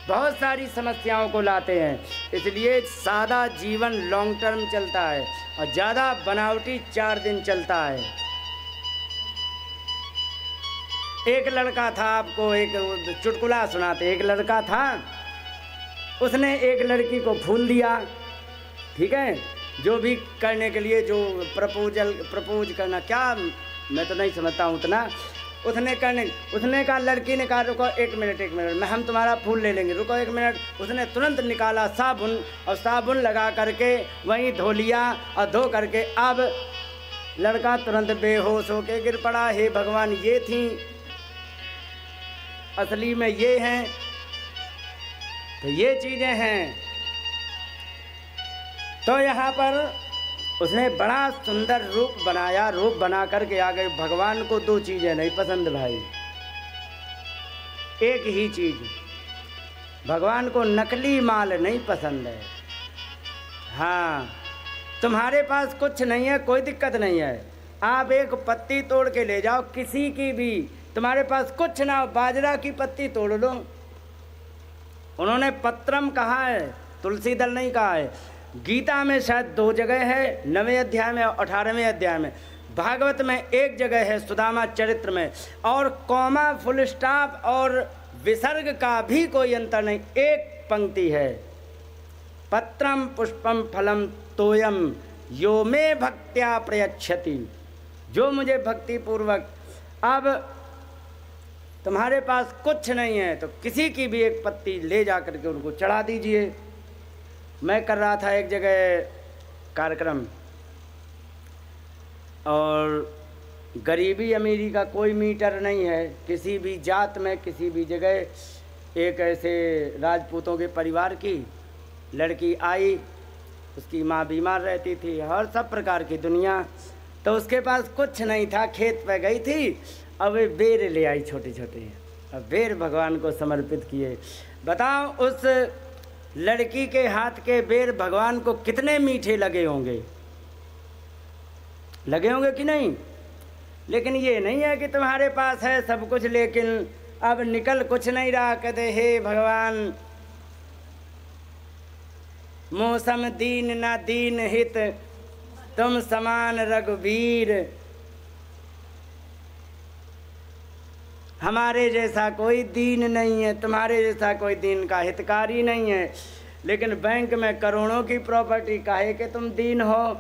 बहुत सारी समस्याओं को लाते हैं। इसलिए सादा जीवन लॉन्ग टर्म चलता है और ज़्यादा बनावटी 4 दिन चलता है। एक लड़का था, आपको एक चुटकुला सुनाते। एक लड़का था, उसने एक लड़की को फूल दिया, ठीक है, जो भी करने के लिए, जो प्रपोज करना, क्या मैं तो नहीं समझता हूँ उतना, उसने कहा, लड़की ने कहा रुको 1 मिनट मैं हम तुम्हारा फूल ले लेंगे, रुको 1 मिनट। उसने तुरंत निकाला साबुन और साबुन लगा करके वहीं धो लिया और धो करके अब लड़का तुरंत बेहोश होके गिर पड़ा। हे भगवान, ये थी असली में, ये हैं, तो ये चीज़ें हैं। तो यहाँ पर उसने बड़ा सुंदर रूप बनाया, रूप बना करके आ गए। भगवान को 2 चीज़ें नहीं पसंद भाई, एक ही चीज़, भगवान को नकली माल नहीं पसंद है। हाँ, तुम्हारे पास कुछ नहीं है, कोई दिक्कत नहीं है, आप एक पत्ती तोड़ के ले जाओ, किसी की भी, तुम्हारे पास कुछ ना हो, बाजरा की पत्ती तोड़ लो। उन्होंने पत्रम कहा है, तुलसी दल नहीं कहा है। गीता में शायद 2 जगह है, 9वें अध्याय में और 18वें अध्याय में। भागवत में 1 जगह है, सुदामा चरित्र में। और कॉमा, फुल स्टॉप और विसर्ग का भी कोई अंतर नहीं, एक पंक्ति है, पत्रम पुष्पम फलम तोयम यो मे भक्त्या प्रयच्छति, जो मुझे भक्ति पूर्वक। अब तुम्हारे पास कुछ नहीं है तो किसी की भी एक पत्ती ले जा करके उनको चढ़ा दीजिए। मैं कर रहा था एक जगह कार्यक्रम, और गरीबी अमीरी का कोई मीटर नहीं है, किसी भी जात में, किसी भी जगह। एक ऐसे राजपूतों के परिवार की लड़की आई, उसकी माँ बीमार रहती थी, हर सब प्रकार की दुनिया, तो उसके पास कुछ नहीं था, खेत पे गई थी, अब वे बेर ले आई छोटे छोटे, अब बेर भगवान को समर्पित किए। बताओ उस लड़की के हाथ के बेर भगवान को कितने मीठे लगे होंगे, लगे होंगे कि नहीं? लेकिन ये नहीं है कि तुम्हारे पास है सब कुछ लेकिन अब निकल कुछ नहीं रहा, कहते हे भगवान मौसम दीन ना दीन हित तुम समान रघुवीर, हमारे जैसा कोई दीन नहीं है, तुम्हारे जैसा कोई दीन का हितकारी नहीं है। लेकिन बैंक में करोड़ों की प्रॉपर्टी, काहे कि तुम दीन हो,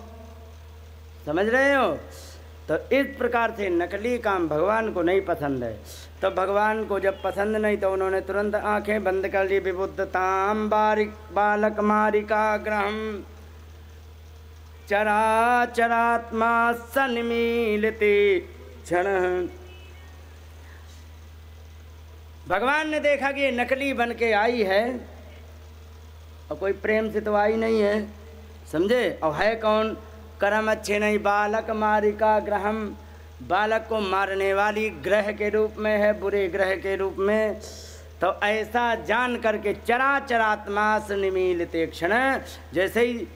समझ रहे हो? तो इस प्रकार से नकली काम भगवान को नहीं पसंद है। तो भगवान को जब पसंद नहीं तो उन्होंने तुरंत आंखें बंद कर ली। विबुद्धताम बालक मारिका ग्रहम चराचरात्मा सन्मीलिते क्षण। भगवान ने देखा कि ये नकली बन के आई है और कोई प्रेम से तो आई नहीं है, समझे? और है कौन? कर्म अच्छे नहीं, बालक मारिका ग्रहम, बालक को मारने वाली ग्रह के रूप में है, बुरे ग्रह के रूप में। तो ऐसा जान करके चराचरात्मा निमीलिते क्षण, जैसे ही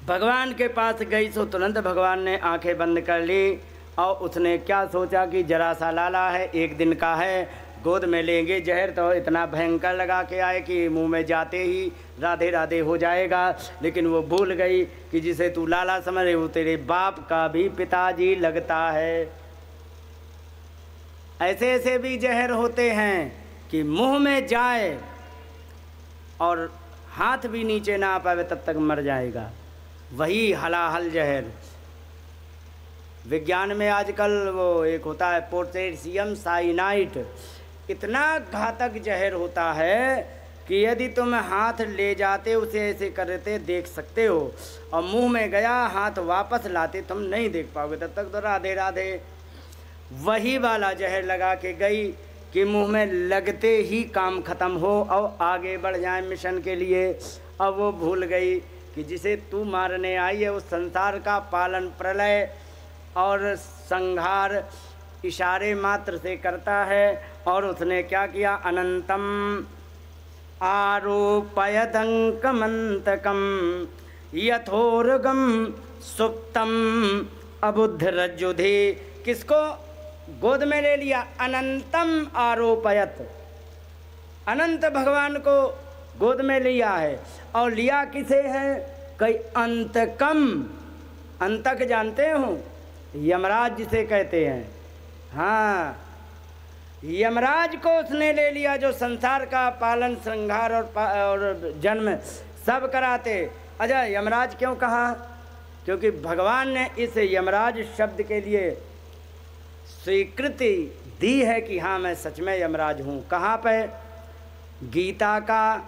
भगवान के पास गई सो तुरंत भगवान ने आंखें बंद कर ली। और उसने क्या सोचा कि जरा सा लाला है, 1 दिन का है, गोद में लेंगे जहर तो इतना भयंकर लगा के आए कि मुंह में जाते ही राधे राधे हो जाएगा। लेकिन वो भूल गई कि जिसे तू लाला समझ रहे, वो तेरे बाप का भी पिताजी लगता है। ऐसे ऐसे भी जहर होते हैं कि मुंह में जाए और हाथ भी नीचे ना आ पाए तब तक मर जाएगा, वही हलाहल जहर। विज्ञान में आजकल वो एक होता है पोटेशियम साइनाइड, इतना घातक जहर होता है कि यदि तुम हाथ ले जाते, उसे ऐसे करते देख सकते हो, और मुंह में गया हाथ वापस लाते तुम नहीं देख पाओगे, तब तक तो राधे राधे। वही वाला जहर लगा के गई कि मुंह में लगते ही काम खत्म हो और आगे बढ़ जाए मिशन के लिए। अब वो भूल गई कि जिसे तू मारने आई है उस संसार का पालन प्रलय और संहार इशारे मात्र से करता है। और उसने क्या किया? अनंतम आरोपयदंकमंतकम यथोर्गम सुप्तम अबुद्ध रज्जुधे। किसको गोद में ले लिया? अनंतम आरोपयत, अनंत भगवान को गोद में लिया है। और लिया किसे है? कई अंतकम, अंतक जानते हो? यमराज जिसे कहते हैं, हाँ, यमराज को उसने ले लिया जो संसार का पालन श्रृंगार और जन्म सब कराते। अच्छा, यमराज क्यों कहा? क्योंकि भगवान ने इस यमराज शब्द के लिए स्वीकृति दी है कि हाँ मैं सच में यमराज हूँ। कहाँ पे? गीता का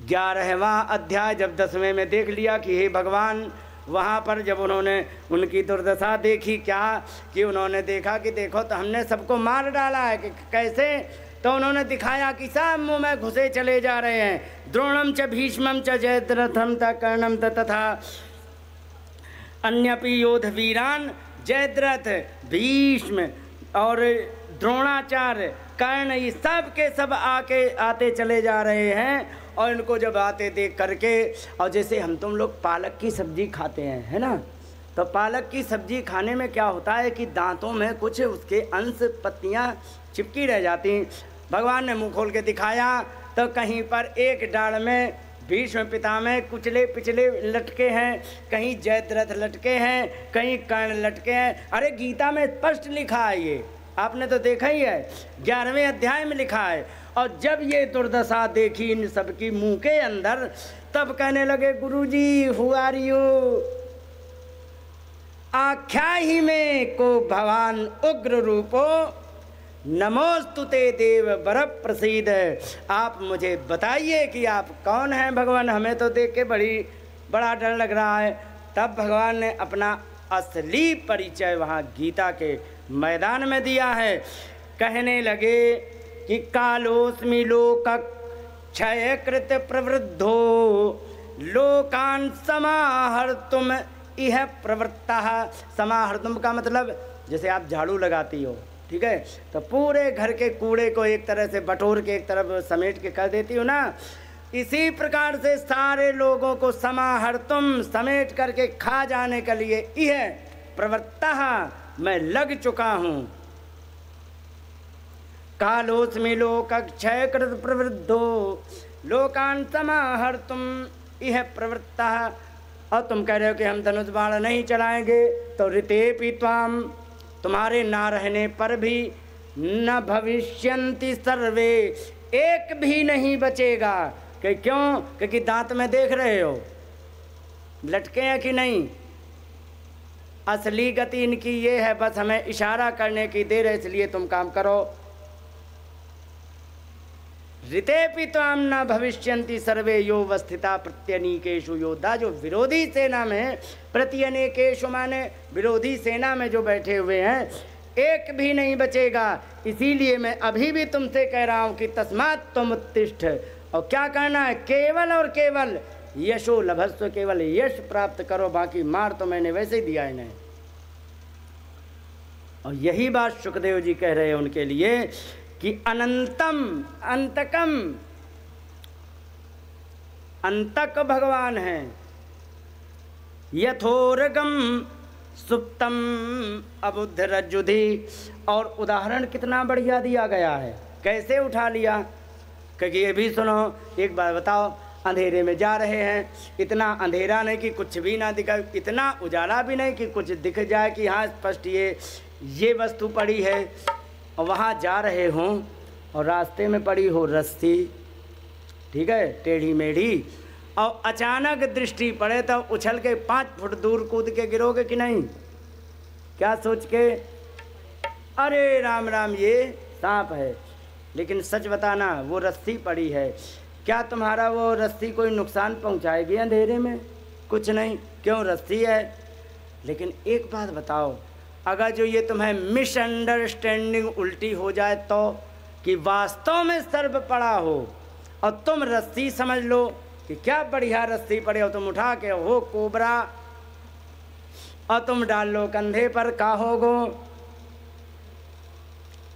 11वां अध्याय जब 10वें में देख लिया कि हे भगवान, वहाँ पर जब उन्होंने उनकी दुर्दशा देखी, क्या कि उन्होंने देखा कि देखो तो हमने सबको मार डाला है, कि कैसे? तो उन्होंने दिखाया कि सब मुँह में घुसे चले जा रहे हैं। द्रोणम च भीष्मम च जयद्रथम त कर्णम तथा अन्यपि योध वीरान, जयद्रथ, भीष्म और द्रोणाचार्य, कर्ण, ये सब के सब आते चले जा रहे हैं। और इनको जब आते देख करके, और जैसे हम तुम लोग पालक की सब्जी खाते हैं, है ना, तो पालक की सब्जी खाने में क्या होता है कि दांतों में कुछ उसके अंश पत्तियां चिपकी रह जाती। भगवान ने मुंह खोल के दिखाया तो कहीं पर एक डाढ़ में भीष्म पितामह कुचले पिछले लटके हैं, कहीं जयद्रथ लटके हैं, कहीं कर्ण लटके हैं। अरे गीता में स्पष्ट लिखा है, ये आपने तो देखा ही है, 11वें अध्याय में लिखा है। और जब ये दुर्दशा देखी इन सबकी मुंह के अंदर, तब कहने लगे गुरुजी हु आर यू, आख्या ही में को भगवान उग्र रूपो, नमोस्तुते देव वर प्रसीद। आप मुझे बताइए कि आप कौन हैं भगवान, हमें तो देख के बड़ा डर लग रहा है। तब भगवान ने अपना असली परिचय वहाँ गीता के मैदान में दिया है। कहने लगे कि कालोस्मि लोक क्षयकृत प्रवृद्धो, लोकान समाहर्तुम इह प्रवृत्तः। समाहर्तुम का मतलब जैसे आप झाड़ू लगाती हो, ठीक है, तो पूरे घर के कूड़े को एक तरह से बटोर के एक तरफ समेट के कर देती हो ना, इसी प्रकार से सारे लोगों को समाहर्तुम समेट करके खा जाने के लिए यह प्रवृत्तः मैं लग चुका हूँ। कालोस्मि लोक क्षयकृत प्रवृद्धो, लोकान समाहर्तुम इह प्रवृत्तः। और तुम कह रहे हो कि हम धनुष बाण नहीं चलाएंगे, तो ऋतेपि त्वाम, तुम्हारे ना रहने पर भी न भविष्यन्ति सर्वे, एक भी नहीं बचेगा। कि क्यों? क्योंकि दांत में देख रहे हो लटके हैं कि नहीं। असली गति इनकी ये है, बस हमें इशारा करने की देर है, इसलिए तुम काम करो। ऋतेपि त्वाम न भविष्यन्ति सर्वे यो वस्थिता प्रत्यनीकेषु योद्धा। जो विरोधी सेना में, प्रत्यनेकेषु माने विरोधी सेना में जो बैठे हुए हैं, एक भी नहीं बचेगा। इसीलिए मैं अभी भी तुमसे कह रहा हूं कि तस्मात् त्वम उत्तिष्ठ। और क्या करना है? केवल और केवल यशो लभस्व, केवल यश प्राप्त करो, बाकी मार तो मैंने वैसे ही दिया इन्हें। और यही बात सुखदेव जी कह रहे हैं उनके लिए कि अनंतम अंतकम, अंतक भगवान हैं, यथोरगम सुप्तम अबुद्ध रज्जुधि। और उदाहरण कितना बढ़िया दिया गया है, कैसे उठा लिया। क्योंकि ये भी सुनो, एक बात बताओ, अंधेरे में जा रहे हैं, इतना अंधेरा नहीं कि कुछ भी ना दिखाए, इतना उजाला भी नहीं कि कुछ दिख जाए कि हाँ स्पष्ट ये वस्तु पड़ी है। और वहाँ जा रहे हों और रास्ते में पड़ी हो रस्सी, ठीक है, टेढ़ी मेढ़ी, और अचानक दृष्टि पड़े तो उछल के 5 फुट दूर कूद के गिरोगे कि नहीं? क्या सोच के? अरे राम राम ये सांप है। लेकिन सच बताना, वो रस्सी पड़ी है, क्या तुम्हारा वो रस्सी कोई नुकसान पहुंचाएगी अंधेरे में? कुछ नहीं, क्यों? रस्सी है। लेकिन एक बात बताओ, अगर जो ये तुम्हें मिसअंडरस्टैंडिंग उल्टी हो जाए तो, कि वास्तव में सर्प पड़ा हो और तुम रस्सी समझ लो कि क्या बढ़िया रस्सी पड़े हो, तुम उठा के हो कोबरा और तुम डाल लो कंधे पर, काहोगो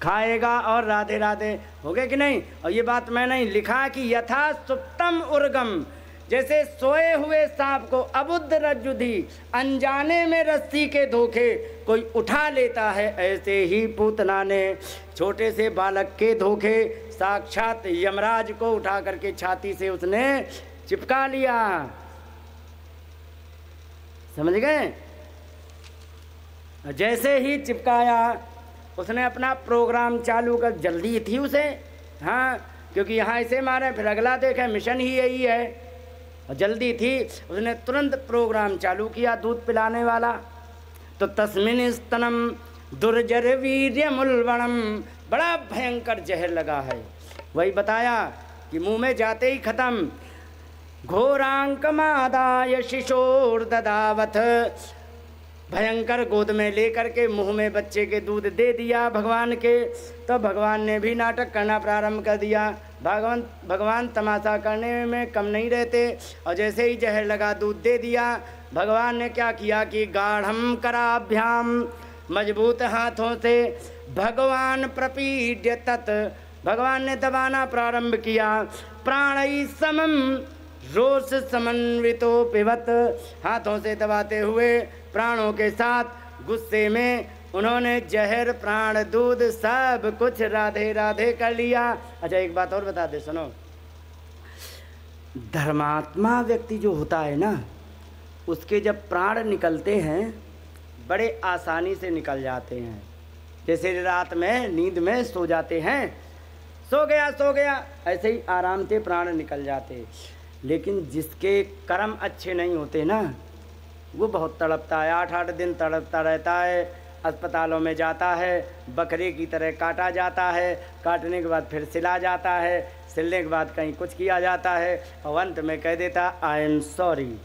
खाएगा और राधे राधे हो गए कि नहीं। और ये बात मैं नहीं लिखा कि यथा सुप्तम उर्गम, जैसे सोए हुए सांप को अबुद्ध रज्जुधि, अनजाने में रस्सी के धोखे कोई उठा लेता है, ऐसे ही पूतना ने छोटे से बालक के धोखे साक्षात यमराज को उठा करके छाती से उसने चिपका लिया। समझ गए? जैसे ही चिपकाया, उसने अपना प्रोग्राम चालू कर, जल्दी थी उसे, हाँ, क्योंकि यहाँ इसे मारे फिर अगला देखे, मिशन ही यही है, और जल्दी थी, उसने तुरंत प्रोग्राम चालू किया दूध पिलाने वाला। तो तस्मिन स्तनम दुर्जर वीर्य मुलवणम, बड़ा भयंकर जहर लगा है। वही बताया कि मुंह में जाते ही खत्म। घोरांक मादाय शिशोर ददावथ, भयंकर गोद में लेकर के मुंह में बच्चे के दूध दे दिया भगवान के। तो भगवान ने भी नाटक करना प्रारंभ कर दिया। भगवान तमाशा करने में कम नहीं रहते। और जैसे ही जहर लगा दूध दे दिया, भगवान ने क्या किया कि गाढ़म कराभ्याम, मजबूत हाथों से भगवान प्रपीड्य तत्, भगवान ने दबाना प्रारंभ किया। प्राणई समम रोष समन्वितो पिबत, हाथों से दबाते हुए प्राणों के साथ गुस्से में उन्होंने जहर प्राण दूध सब कुछ राधे राधे कर लिया। अच्छा एक बात और बता दे सुनो, धर्मात्मा व्यक्ति जो होता है ना, उसके जब प्राण निकलते हैं बड़े आसानी से निकल जाते हैं। जैसे रात में नींद में सो जाते हैं, सो गया ऐसे ही आराम से प्राण निकल जाते। लेकिन जिसके कर्म अच्छे नहीं होते ना, वो बहुत तड़पता है, 8-8 दिन तड़पता रहता है, अस्पतालों में जाता है, बकरे की तरह काटा जाता है, काटने के बाद फिर सिला जाता है, सिलने के बाद कहीं कुछ किया जाता है और अंत में कह देता I am sorry,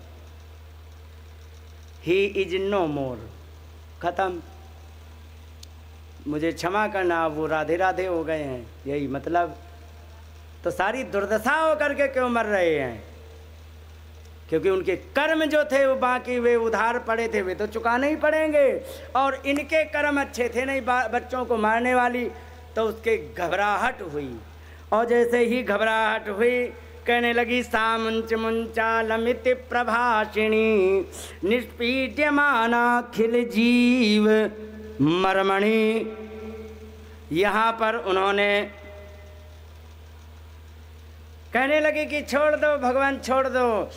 he is no more, ख़त्म, मुझे क्षमा करना, वो राधे राधे हो गए हैं। यही मतलब। तो सारी दुर्दशा होकर के क्यों मर रहे हैं? क्योंकि उनके कर्म जो थे वो बाकी वे उधार पड़े थे, वे तो चुकाने ही पड़ेंगे। और इनके कर्म अच्छे थे नहीं, बच्चों को मारने वाली, तो उसके घबराहट हुई। और जैसे ही घबराहट हुई कहने लगी सामुंच मुंचालमिति प्रभाषिणी निष्पीड्यमाना खिल जीव मरमणि। यहाँ पर उन्होंने कहने लगे कि छोड़ दो भगवान, छोड़ दो।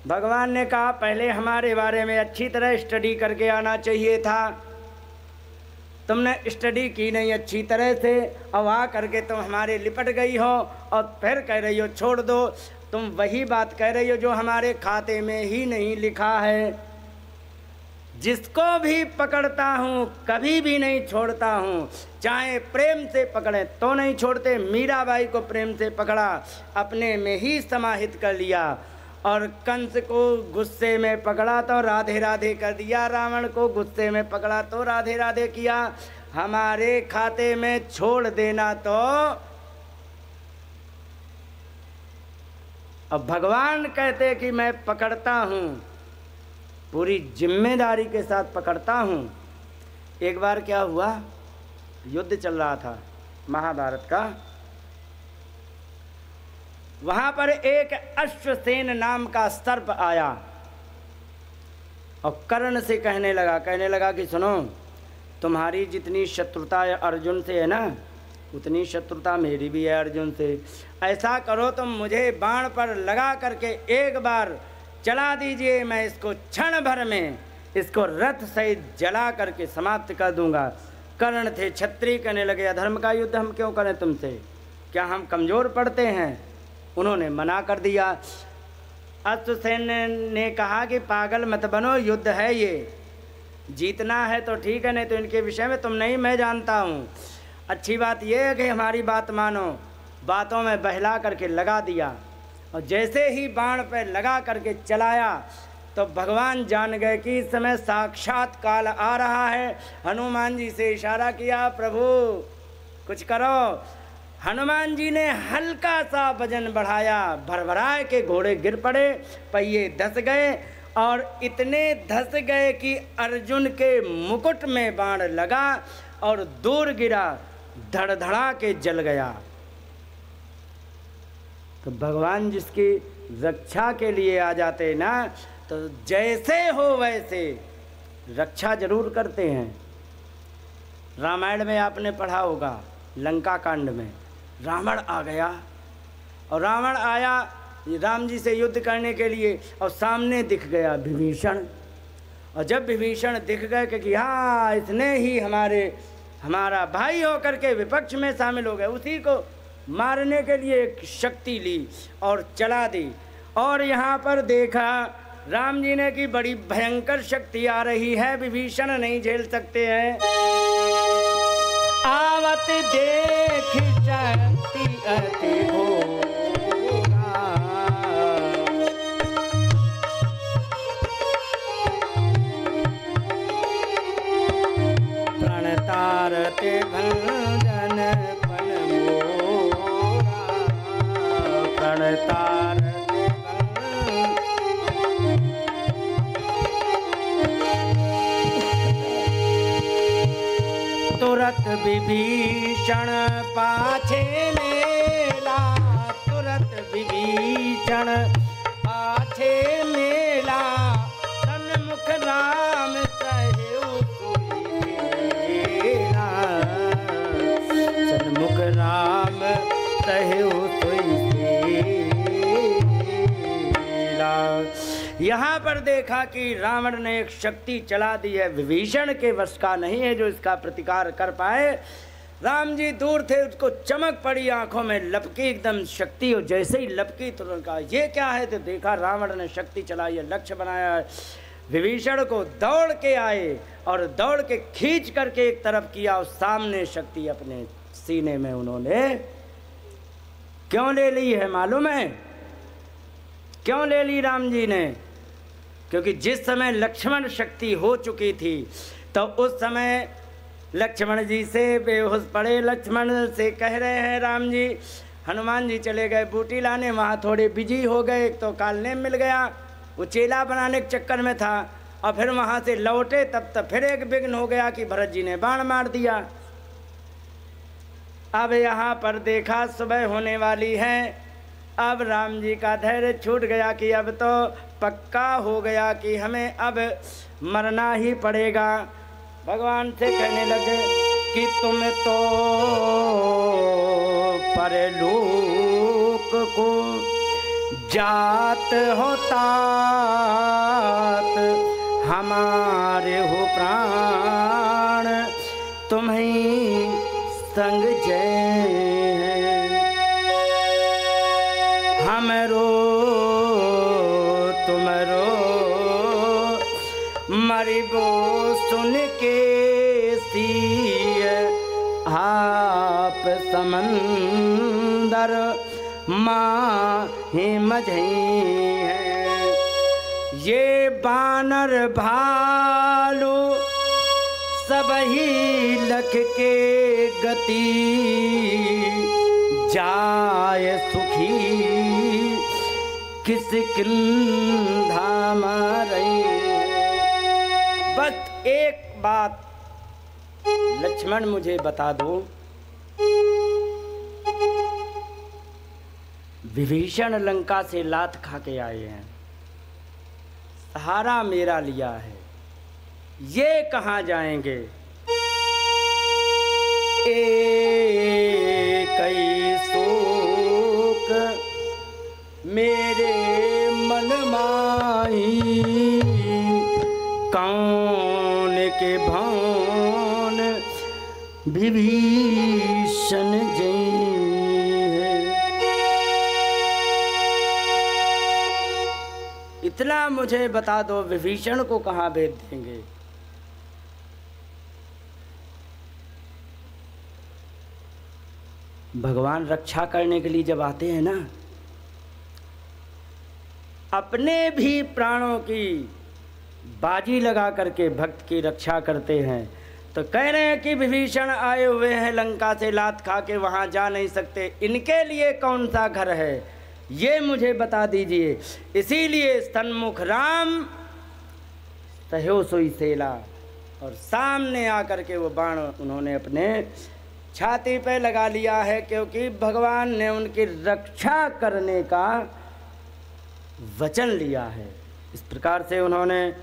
भगवान ने कहा पहले हमारे बारे में अच्छी तरह स्टडी करके आना चाहिए था, तुमने स्टडी की नहीं अच्छी तरह से, और आ करके तुम हमारे लिपट गई हो और फिर कह रही हो छोड़ दो। तुम वही बात कह रही हो जो हमारे खाते में ही नहीं लिखा है। जिसको भी पकड़ता हूँ कभी भी नहीं छोड़ता हूँ, चाहे प्रेम से पकड़े तो नहीं छोड़ते। मीराबाई को प्रेम से पकड़ा, अपने में ही समाहित कर लिया, और कंस को गुस्से में पकड़ा तो राधे राधे कर दिया, रावण को गुस्से में पकड़ा तो राधे राधे किया। हमारे खाते में छोड़ देना तो अब भगवान कहते कि मैं पकड़ता हूँ, पूरी जिम्मेदारी के साथ पकड़ता हूँ। एक बार क्या हुआ, युद्ध चल रहा था महाभारत का, वहाँ पर एक अश्वसेन नाम का सर्प आया और कर्ण से कहने लगा कि सुनो, तुम्हारी जितनी शत्रुता अर्जुन से है ना, उतनी शत्रुता मेरी भी है अर्जुन से। ऐसा करो तुम मुझे बाण पर लगा करके एक बार चला दीजिए, मैं इसको क्षण भर में इसको रथ सहित जला करके समाप्त कर दूंगा। कर्ण थे क्षत्रिय, कहने लगे अधर्म का युद्ध हम क्यों करें तुमसे, क्या हम कमज़ोर पड़ते हैं? उन्होंने मना कर दिया। अश्वसेन ने कहा कि पागल मत बनो, युद्ध है ये, जीतना है तो ठीक है, नहीं तो इनके विषय में तुम नहीं, मैं जानता हूँ। अच्छी बात यह है कि हमारी बात मानो। बातों में बहला करके लगा दिया, और जैसे ही बाण पर लगा करके चलाया तो भगवान जान गए कि इस समय साक्षात काल आ रहा है। हनुमान जी से इशारा किया, प्रभु कुछ करो। हनुमान जी ने हल्का सा वजन बढ़ाया, भरभराए के घोड़े गिर पड़े, पहिए धस गए, और इतने धस गए कि अर्जुन के मुकुट में बाण लगा और दूर गिरा, धड़धड़ा के जल गया। तो भगवान जिसकी रक्षा के लिए आ जाते ना, तो जैसे हो वैसे रक्षा जरूर करते हैं। रामायण में आपने पढ़ा होगा, लंका कांड में रावण आ गया, और रावण आया राम जी से युद्ध करने के लिए, और सामने दिख गया विभीषण। और जब विभीषण दिख गए कि हाँ इसने ही हमारा भाई होकर के विपक्ष में शामिल हो गए, उसी को मारने के लिए एक शक्ति ली और चला दी। और यहाँ पर देखा राम जी ने कि बड़ी भयंकर शक्ति आ रही है, विभीषण नहीं झेल सकते हैं। आवत देख शक्ति अति घोरा, प्रणतारते भंजन पन मोरा, प्रणतारते तुरत भी विभीषण पाछे मेला, तुरत विभीषण पाछे मेला, सन्मुख राम सहु तुहिरा, सन्मुख राम सहु तुहिरा। यहाँ पर देखा कि रावण ने एक शक्ति चला दी है, विभीषण के वश का नहीं है जो इसका प्रतिकार कर पाए। राम जी दूर थे, उसको चमक पड़ी आंखों में, लपकी एकदम शक्ति, और जैसे ही लपकी तो उनका ये क्या है, तो देखा रावण ने शक्ति चलाई है, लक्ष्य बनाया है। विभीषण को दौड़ के आए और दौड़ के खींच करके एक तरफ किया, और सामने शक्ति अपने सीने में उन्होंने क्यों ले ली है मालूम है? क्यों ले ली राम जी ने? क्योंकि जिस समय लक्ष्मण शक्ति हो चुकी थी तो उस समय लक्ष्मण जी से बेहोश पड़े। लक्ष्मण से कह रहे हैं राम जी, हनुमान जी चले गए बूटी लाने, वहाँ थोड़े बिजी हो गए, एक तो कालनेम मिल गया, वो चेला बनाने के चक्कर में था, और फिर वहाँ से लौटे तब तक फिर एक विघ्न हो गया कि भरत जी ने बाण मार दिया। अब यहाँ पर देखा सुबह होने वाली है, अब राम जी का धैर्य छूट गया कि अब तो पक्का हो गया कि हमें अब मरना ही पड़ेगा। भगवान से कहने लगे कि तुम तो परलोक को जात हो तात, हमारे हो प्राण तुम्हें संग जय, हमरो तुमरो मरिबो सुन के सिय, आप समंदर माहे मझई है। ये बानर भालू सब ही लख के गति, जाय सुखी किस किंधा मारई। बस एक बात लक्ष्मण मुझे बता दो, विभीषण लंका से लात खा के आए हैं, सहारा मेरा लिया है, ये कहाँ जाएंगे? कई शोक मेरे मन माही, कौन के भान विभीषण जय है। इतना मुझे बता दो, विभीषण को कहाँ भेज देंगे? भगवान रक्षा करने के लिए जब आते हैं ना, अपने भी प्राणों की बाजी लगा करके भक्त की रक्षा करते हैं। तो कह रहे हैं कि विभीषण आए हुए हैं लंका से लात खा के, वहाँ जा नहीं सकते, इनके लिए कौन सा घर है ये मुझे बता दीजिए। इसीलिए सन्मुख राम सहु सोई सेला, और सामने आकर के वो बाण उन्होंने अपने छाती पे लगा लिया है, क्योंकि भगवान ने उनकी रक्षा करने का वचन लिया है। इस प्रकार से उन्होंने,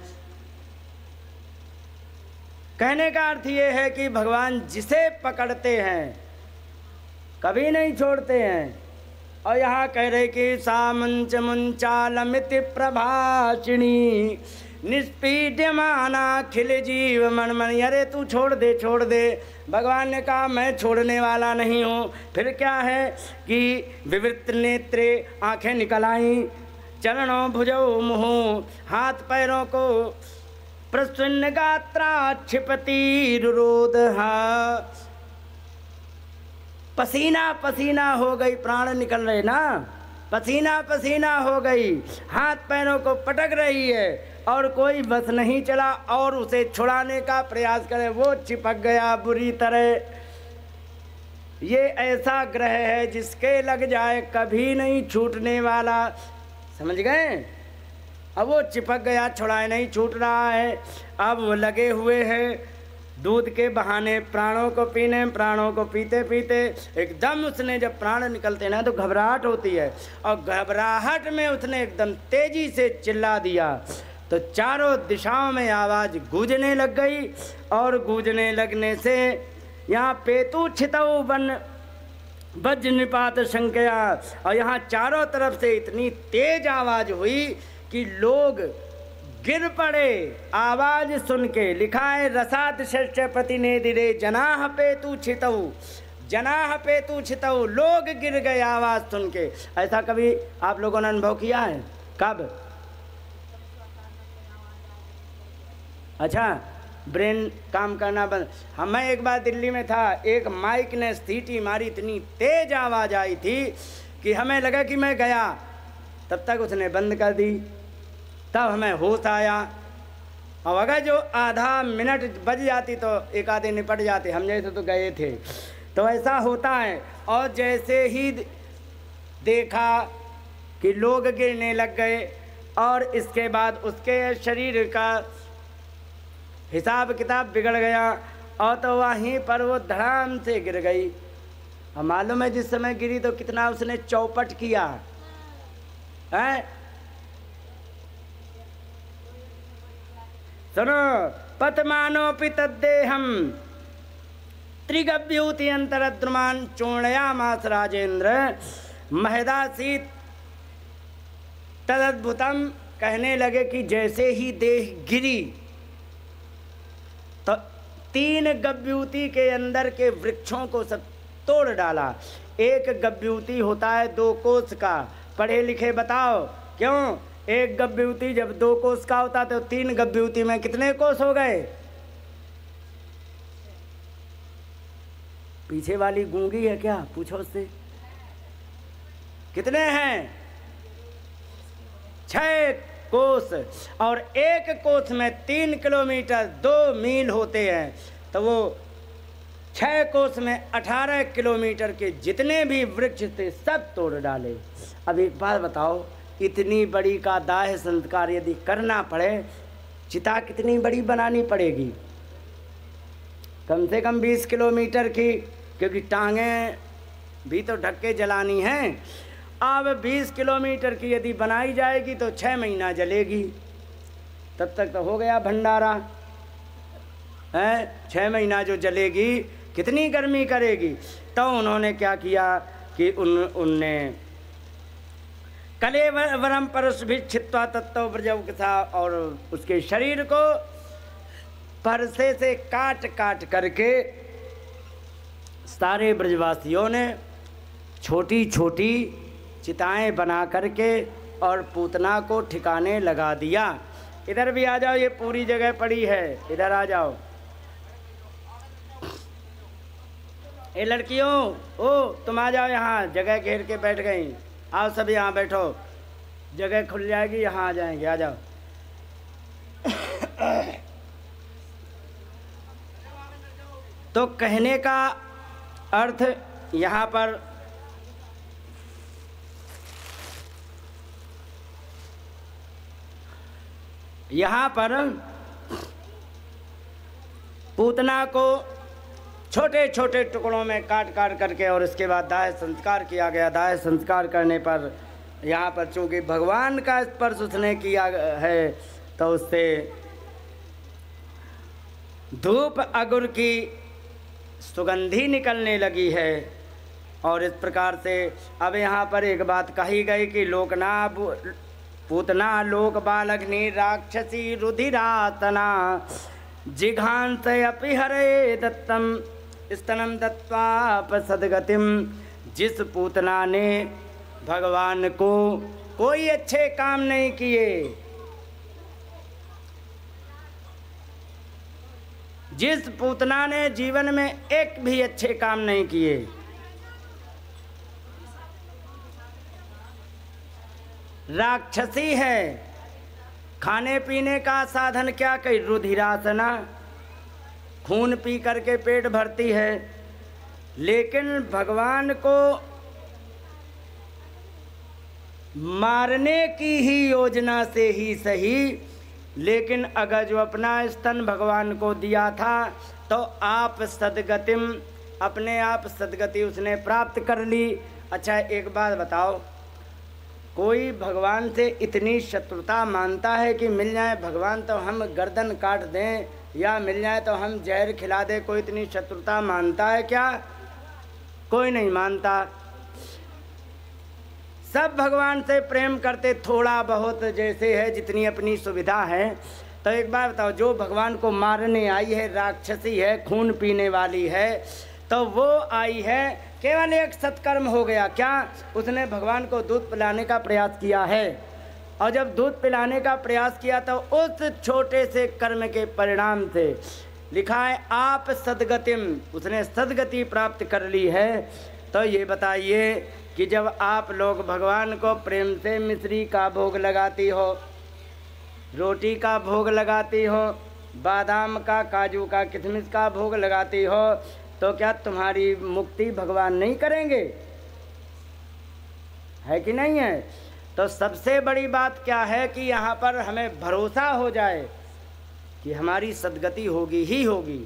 कहने का अर्थ ये है कि भगवान जिसे पकड़ते हैं कभी नहीं छोड़ते हैं। और यहाँ कह रहे कि सामंच मुंचालमिति प्रभाषिणी, निष्पीड्यमाना खिल जीव मन मन। अरे तू छोड़ दे छोड़ दे। भगवान ने कहा मैं छोड़ने वाला नहीं हूँ। फिर क्या है कि विवृत नेत्रे, आंखें निकल आई, चरणों भुजौ मुँह, हाथ पैरों को प्रसन्न गात्रा क्षिपति रुरोध, पसीना पसीना हो गई, प्राण निकल रहे ना, पसीना पसीना हो गई, हाथ पैरों को पटक रही है और कोई बस नहीं चला, और उसे छुड़ाने का प्रयास करे, वो चिपक गया बुरी तरह। ये ऐसा ग्रह है जिसके लग जाए कभी नहीं छूटने वाला, समझ गए। अब वो चिपक गया, छुड़ाए नहीं, छूट रहा है। अब वो लगे हुए हैं दूध के बहाने प्राणों को पीने, प्राणों को पीते पीते एकदम उसने जब प्राण निकलते ना तो घबराहट होती है, और घबराहट में उसने एकदम तेजी से चिल्ला दिया तो चारों दिशाओं में आवाज़ गूंजने लग गई। और गूंजने लगने से यहाँ पेतु छितऊ वन वज्र निपात शंकया, और यहाँ चारों तरफ से इतनी तेज आवाज़ हुई कि लोग गिर पड़े आवाज सुन के। लिखा है रसात षष्ठ प्रतिनेदिरे जनाह पेतु छितऊ, जनाह पेतु छितऊ, लोग गिर गए आवाज सुन के। ऐसा कभी आप लोगों ने अनुभव किया है? कब? अच्छा, ब्रेन काम करना बंद। मैं एक बार दिल्ली में था, एक माइक ने सीटी मारी, इतनी तेज आवाज आई थी कि हमें लगा कि मैं गया, तब तक उसने बंद कर दी। तब हमें होश आया, और अगर जो आधा मिनट बज जाती तो एक आधे निपट जाते, हम जैसे तो गए थे। तो ऐसा होता है। और जैसे ही देखा कि लोग गिरने लग गए, और इसके बाद उसके शरीर का हिसाब किताब बिगड़ गया, और तो वहीं पर वो धड़ाम से गिर गई। अब मालूम है जिस समय गिरी तो कितना उसने चौपट किया है। सुनो, पतमानोपि तद्देहम त्रिगव्यूति अंतरद्रुमान चूर्णयामास राजेंद्र महदासीत तदद्भुतम। कहने लगे कि जैसे ही देह गिरी तो 3 गव्यूति के अंदर के वृक्षों को सब तोड़ डाला। एक गव्यूति होता है 2 कोस का, पढ़े लिखे बताओ क्यों? एक गव्यूति जब 2 कोस का होता तो 3 गव्यूति में कितने कोस हो गए? पीछे वाली गूंगी है क्या? पूछो उससे कितने हैं? 6 कोस। और एक कोस में 3 किलोमीटर 2 मील होते हैं, तो वो 6 कोस में 18 किलोमीटर के जितने भी वृक्ष थे सब तोड़ डाले। अब एक बात बताओ, इतनी बड़ी का दाह संस्कार यदि करना पड़े, चिता कितनी बड़ी बनानी पड़ेगी? कम से कम 20 किलोमीटर की, क्योंकि टांगें भी तो ढक के जलानी हैं। अब 20 किलोमीटर की यदि बनाई जाएगी तो 6 महीना जलेगी, तब तक तो हो गया भंडारा है। 6 महीना जो जलेगी कितनी गर्मी करेगी। तो उन्होंने क्या किया कि उनने कले वरम परस भी छित्वा तत्व ब्रजव था, और उसके शरीर को परसे से काट काट करके सारे ब्रजवासियों ने छोटी छोटी चिताएं बना करके और पूतना को ठिकाने लगा दिया। इधर भी आ जाओ, ये पूरी जगह पड़ी है, इधर आ जाओ। ए लड़कियों, ओ तुम आ जाओ यहाँ, जगह घेर के बैठ गई। आओ सब यहाँ बैठो, जगह खुल जाएगी, यहाँ आ जाएंगे, आ जाओ। तो कहने का अर्थ यहाँ पर पूतना को छोटे छोटे टुकड़ों में काट काट करके और इसके बाद दाह संस्कार किया गया। दाह संस्कार करने पर यहाँ पर चूँकि भगवान का स्पर्श उसने किया है, तो उससे धूप अगुर की सुगंधी निकलने लगी है। और इस प्रकार से अब यहाँ पर एक बात कही गई कि पूतना लोक बालग्नि राक्षसी रुधिरातना जिघांस अपि हरे दत्तम स्तनम दत्वा सदगतिम। जिस पूतना ने भगवान को कोई अच्छे काम नहीं किए, जिस पूतना ने जीवन में एक भी अच्छे काम नहीं किए, राक्षसी है, खाने पीने का साधन क्या कही? रुधिरासना, खून पी करके पेट भरती है। लेकिन भगवान को मारने की ही योजना से ही सही, लेकिन अगर जो अपना स्तन भगवान को दिया था, तो आप सदगतिम, अपने आप सदगति उसने प्राप्त कर ली। अच्छा एक बात बताओ, कोई भगवान से इतनी शत्रुता मानता है कि मिल जाए भगवान तो हम गर्दन काट दें, या मिल जाए तो हम जहर खिला दें, कोई इतनी शत्रुता मानता है क्या? कोई नहीं मानता। सब भगवान से प्रेम करते, थोड़ा बहुत जैसे है जितनी अपनी सुविधा है। तो एक बार बताओ, जो भगवान को मारने आई है, राक्षसी है, खून पीने वाली है, तो वो आई है, केवल एक सत्कर्म हो गया क्या? उसने भगवान को दूध पिलाने का प्रयास किया है, और जब दूध पिलाने का प्रयास किया तो उस छोटे से कर्म के परिणाम से लिखा है आप सदगतिम, उसने सदगति प्राप्त कर ली है। तो ये बताइए कि जब आप लोग भगवान को प्रेम से मिश्री का भोग लगाती हो, रोटी का भोग लगाती हो, बादाम का, काजू का, किशमिश का भोग लगाती हो, तो क्या तुम्हारी मुक्ति भगवान नहीं करेंगे? है कि नहीं है? तो सबसे बड़ी बात क्या है कि यहाँ पर हमें भरोसा हो जाए कि हमारी सदगति होगी ही होगी।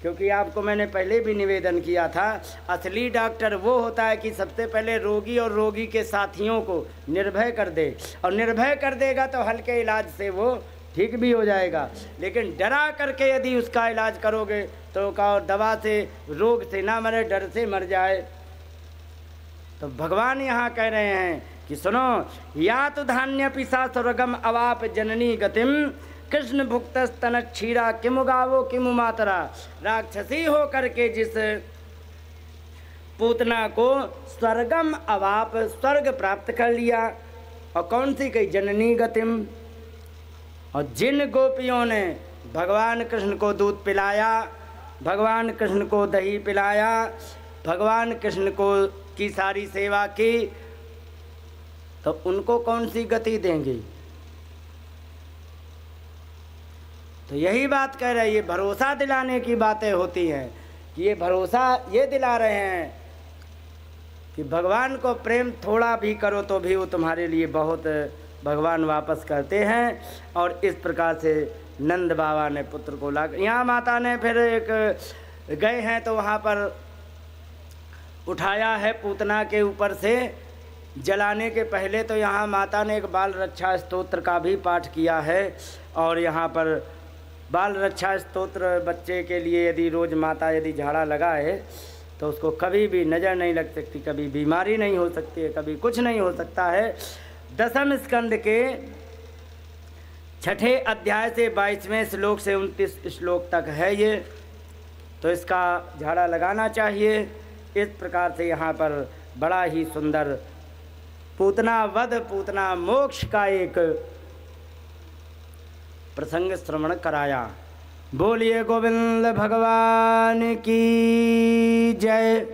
क्योंकि आपको मैंने पहले भी निवेदन किया था, असली डॉक्टर वो होता है कि सबसे पहले रोगी और रोगी के साथियों को निर्भय कर दे, और निर्भय कर देगा तो हल्के इलाज से वो ठीक भी हो जाएगा। लेकिन डरा करके यदि उसका इलाज करोगे तो का दवा से, रोग से ना मरे, डर से मर जाए। तो भगवान यहाँ कह रहे हैं कि सुनो, या तो धान्य पिसा स्वर्गम अवाप जननी गतिम, कृष्ण भुक्त स्तन क्षीरा किमु गावो किमु मातरा। राक्षसी हो करके जिस पूतना को स्वर्गम अवाप, स्वर्ग प्राप्त कर लिया, और कौन सी कही? जननी गतिम। और जिन गोपियों ने भगवान कृष्ण को दूध पिलाया, भगवान कृष्ण को दही पिलाया, भगवान कृष्ण को की सारी सेवा की, तो उनको कौन सी गति देंगे? तो यही बात कह रहे हैं, ये भरोसा दिलाने की बातें होती हैं कि ये भरोसा ये दिला रहे हैं कि भगवान को प्रेम थोड़ा भी करो तो भी वो तुम्हारे लिए बहुत भगवान वापस करते हैं। और इस प्रकार से नंद बाबा ने पुत्र को ला, यहाँ माता ने फिर एक गए हैं तो वहाँ पर उठाया है पूतना के ऊपर से जलाने के पहले। तो यहाँ माता ने एक बाल रक्षा स्तोत्र का भी पाठ किया है, और यहाँ पर बाल रक्षा स्तोत्र बच्चे के लिए यदि रोज़ माता यदि झाड़ा लगाए तो उसको कभी भी नज़र नहीं लग सकती, कभी बीमारी नहीं हो सकती है, कभी कुछ नहीं हो सकता है। 10वें स्कंद के 6ठे अध्याय से 22वें श्लोक से 29 श्लोक तक है ये। तो इसका झाड़ा लगाना चाहिए। इस प्रकार से यहाँ पर बड़ा ही सुंदर पूतना वध, पूतना मोक्ष का एक प्रसंग श्रवण कराया। बोलिए गोविंद भगवान की जय।